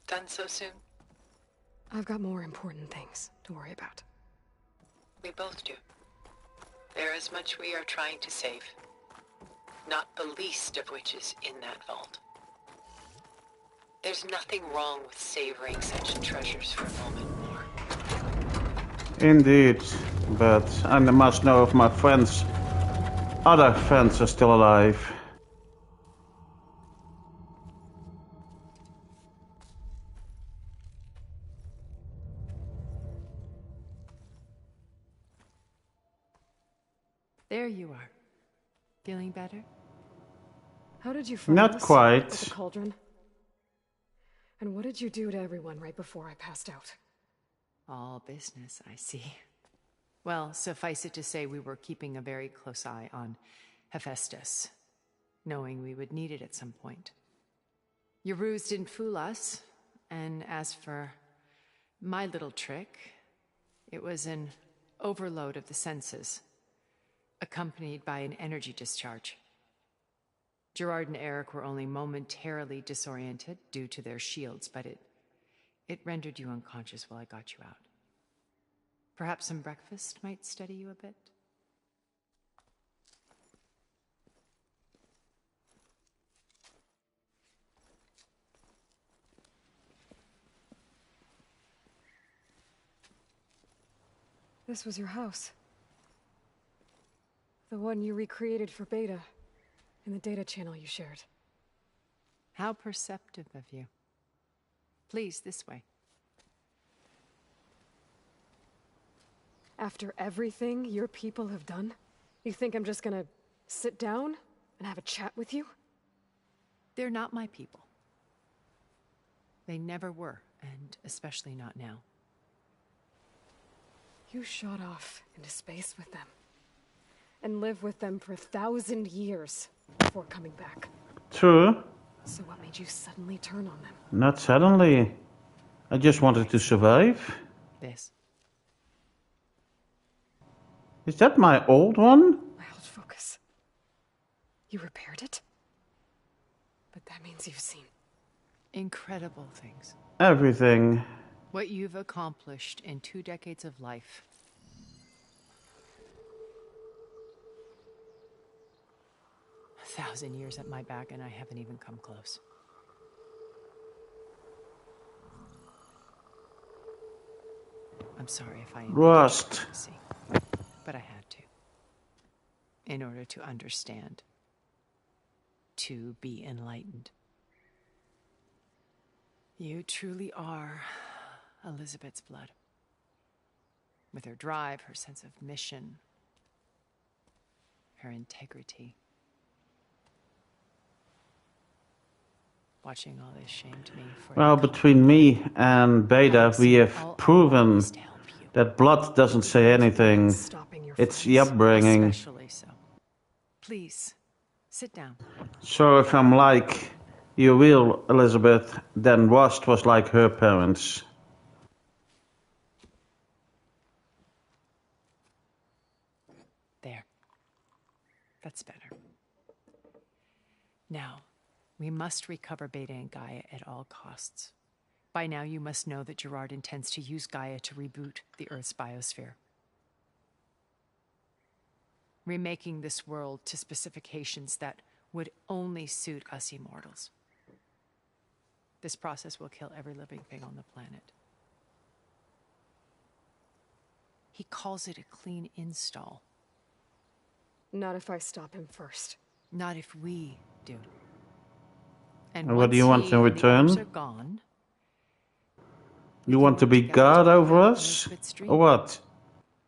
Done so soon? I've got more important things to worry about. We both do. There is much we are trying to save. Not the least of which is in that vault. There's nothing wrong with savoring such treasures for a moment more. Indeed, but I must know if my friends, other friends, are still alive. There you are. Feeling better? How did you find Not us quite. at the cauldron? And what did you do to everyone right before I passed out? All business, I see. Well, suffice it to say we were keeping a very close eye on Hephaestus, knowing we would need it at some point. Your ruse didn't fool us, and as for my little trick, it was an overload of the senses, accompanied by an energy discharge. Gerard and Eric were only momentarily disoriented due to their shields, but it rendered you unconscious while I got you out. Perhaps some breakfast might steady you a bit? This was your house. The one you recreated for Beta, in the data channel you shared. How perceptive of you. Please, this way. After everything your people have done, you think I'm just gonna sit down and have a chat with you? They're not my people. They never were, and especially not now. You shot off into space with them, and lived with them for 1,000 years before coming back. True. So what made you suddenly turn on them? Not suddenly. I just wanted to survive. This. Is that my old one? My old focus. You repaired it? But that means you've seen incredible things. Everything. What you've accomplished in 2 decades of life. A 1,000 years at my back, and I haven't even come close. I'm sorry if I Rust. But I had to. In order to understand. To be enlightened. You truly are Elizabeth's blood. With her drive, her sense of mission, her integrity. Watching all this shamed me for... Well, between me and Beta, we have proven that blood doesn't say anything. It's the upbringing. Especially so. Please, sit down. So if I'm like your real Elizabeth, then Rust was like her parents. There. That's better. Now, we must recover Beta and Gaia at all costs. By now, you must know that Gerard intends to use Gaia to reboot the Earth's biosphere. Remaking this world to specifications that would only suit us immortals. This process will kill every living thing on the planet. He calls it a clean install. Not if I stop him first. Not if we do. And what do you want in return? Are gone, You want to be God over us? Or what?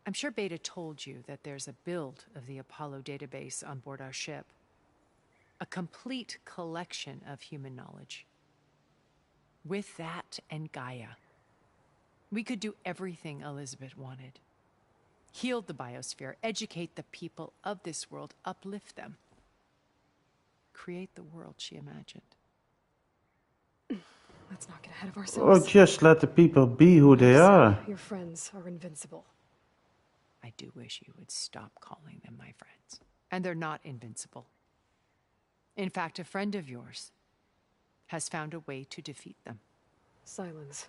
I'm sure Beta told you that there's a build of the Apollo database on board our ship. A complete collection of human knowledge. With that and Gaia, we could do everything Elizabeth wanted. Heal the biosphere, educate the people of this world, uplift them. Create the world she imagined. Let's not get ahead of Or ourselves. just let the people be who they are. Your friends are invincible. I do wish you would stop calling them my friends. And they're not invincible. In fact, a friend of yours has found a way to defeat them. Silence.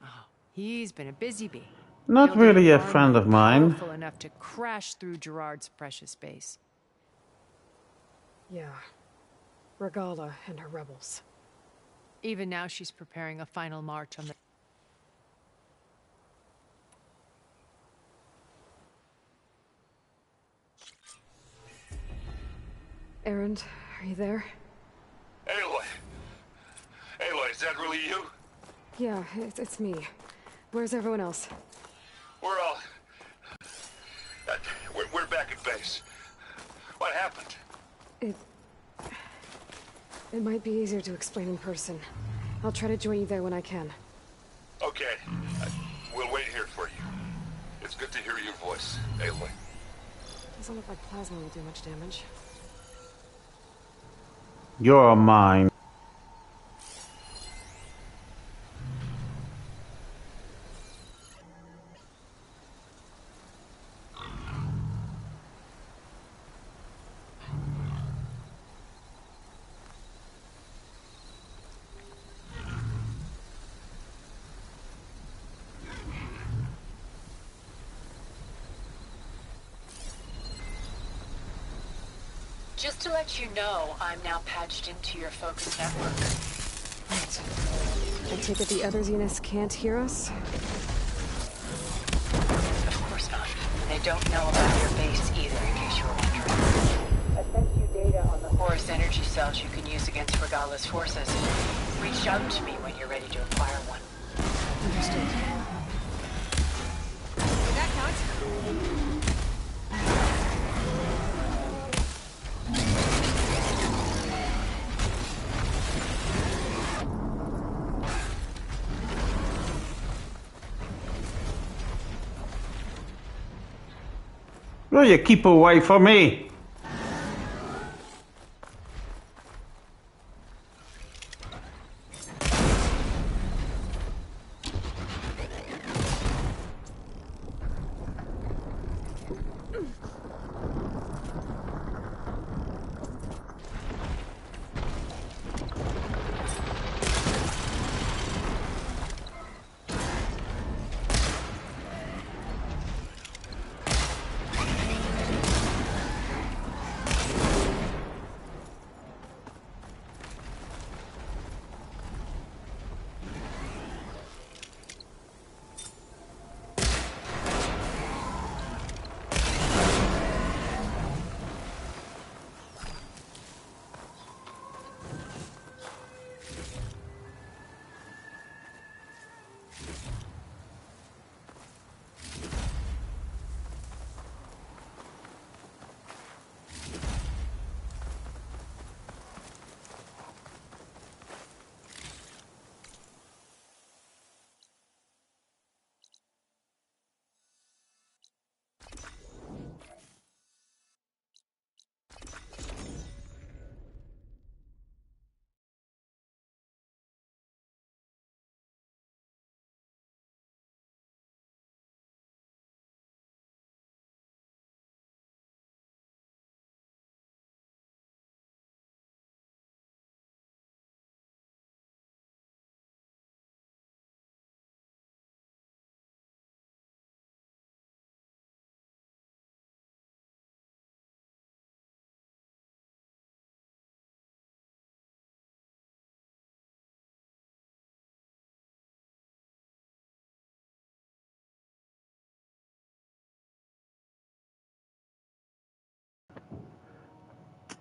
Oh, he's been a busy bee. Not Building really an a army friend of mine. powerful enough to crash through Gerard's precious base. Yeah. Regala and her rebels. Even now, she's preparing a final march on the... Erend, are you there? Aloy! Aloy, is that really you? Yeah, it's me. Where's everyone else? We're all... we're back at base. What happened? It might be easier to explain in person. I'll try to join you there when I can. Okay. We'll wait here for you. It's good to hear your voice, Aloy. Doesn't look like plasma will do much damage. You're mine. Just to let you know, I'm now patched into your focus network. Right. I take it the other Zeniths can't hear us? Of course not. They don't know about your base either, in case you were wondering. I sent you data on the Horus energy cells you can use against Regala's forces. Reach out to me when you're ready to acquire one. Understood. Did that count? Will you keep away from me?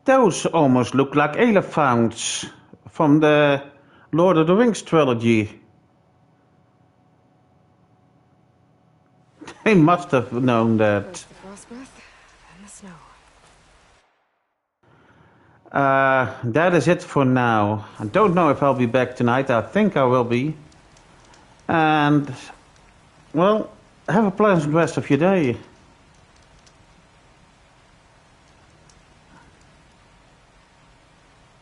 Those almost look like elephants from the Lord of the Rings trilogy. They must have known that. First the frost breath, then the snow. That is it for now. I don't know if I'll be back tonight. I think I will be. And, well, have a pleasant rest of your day.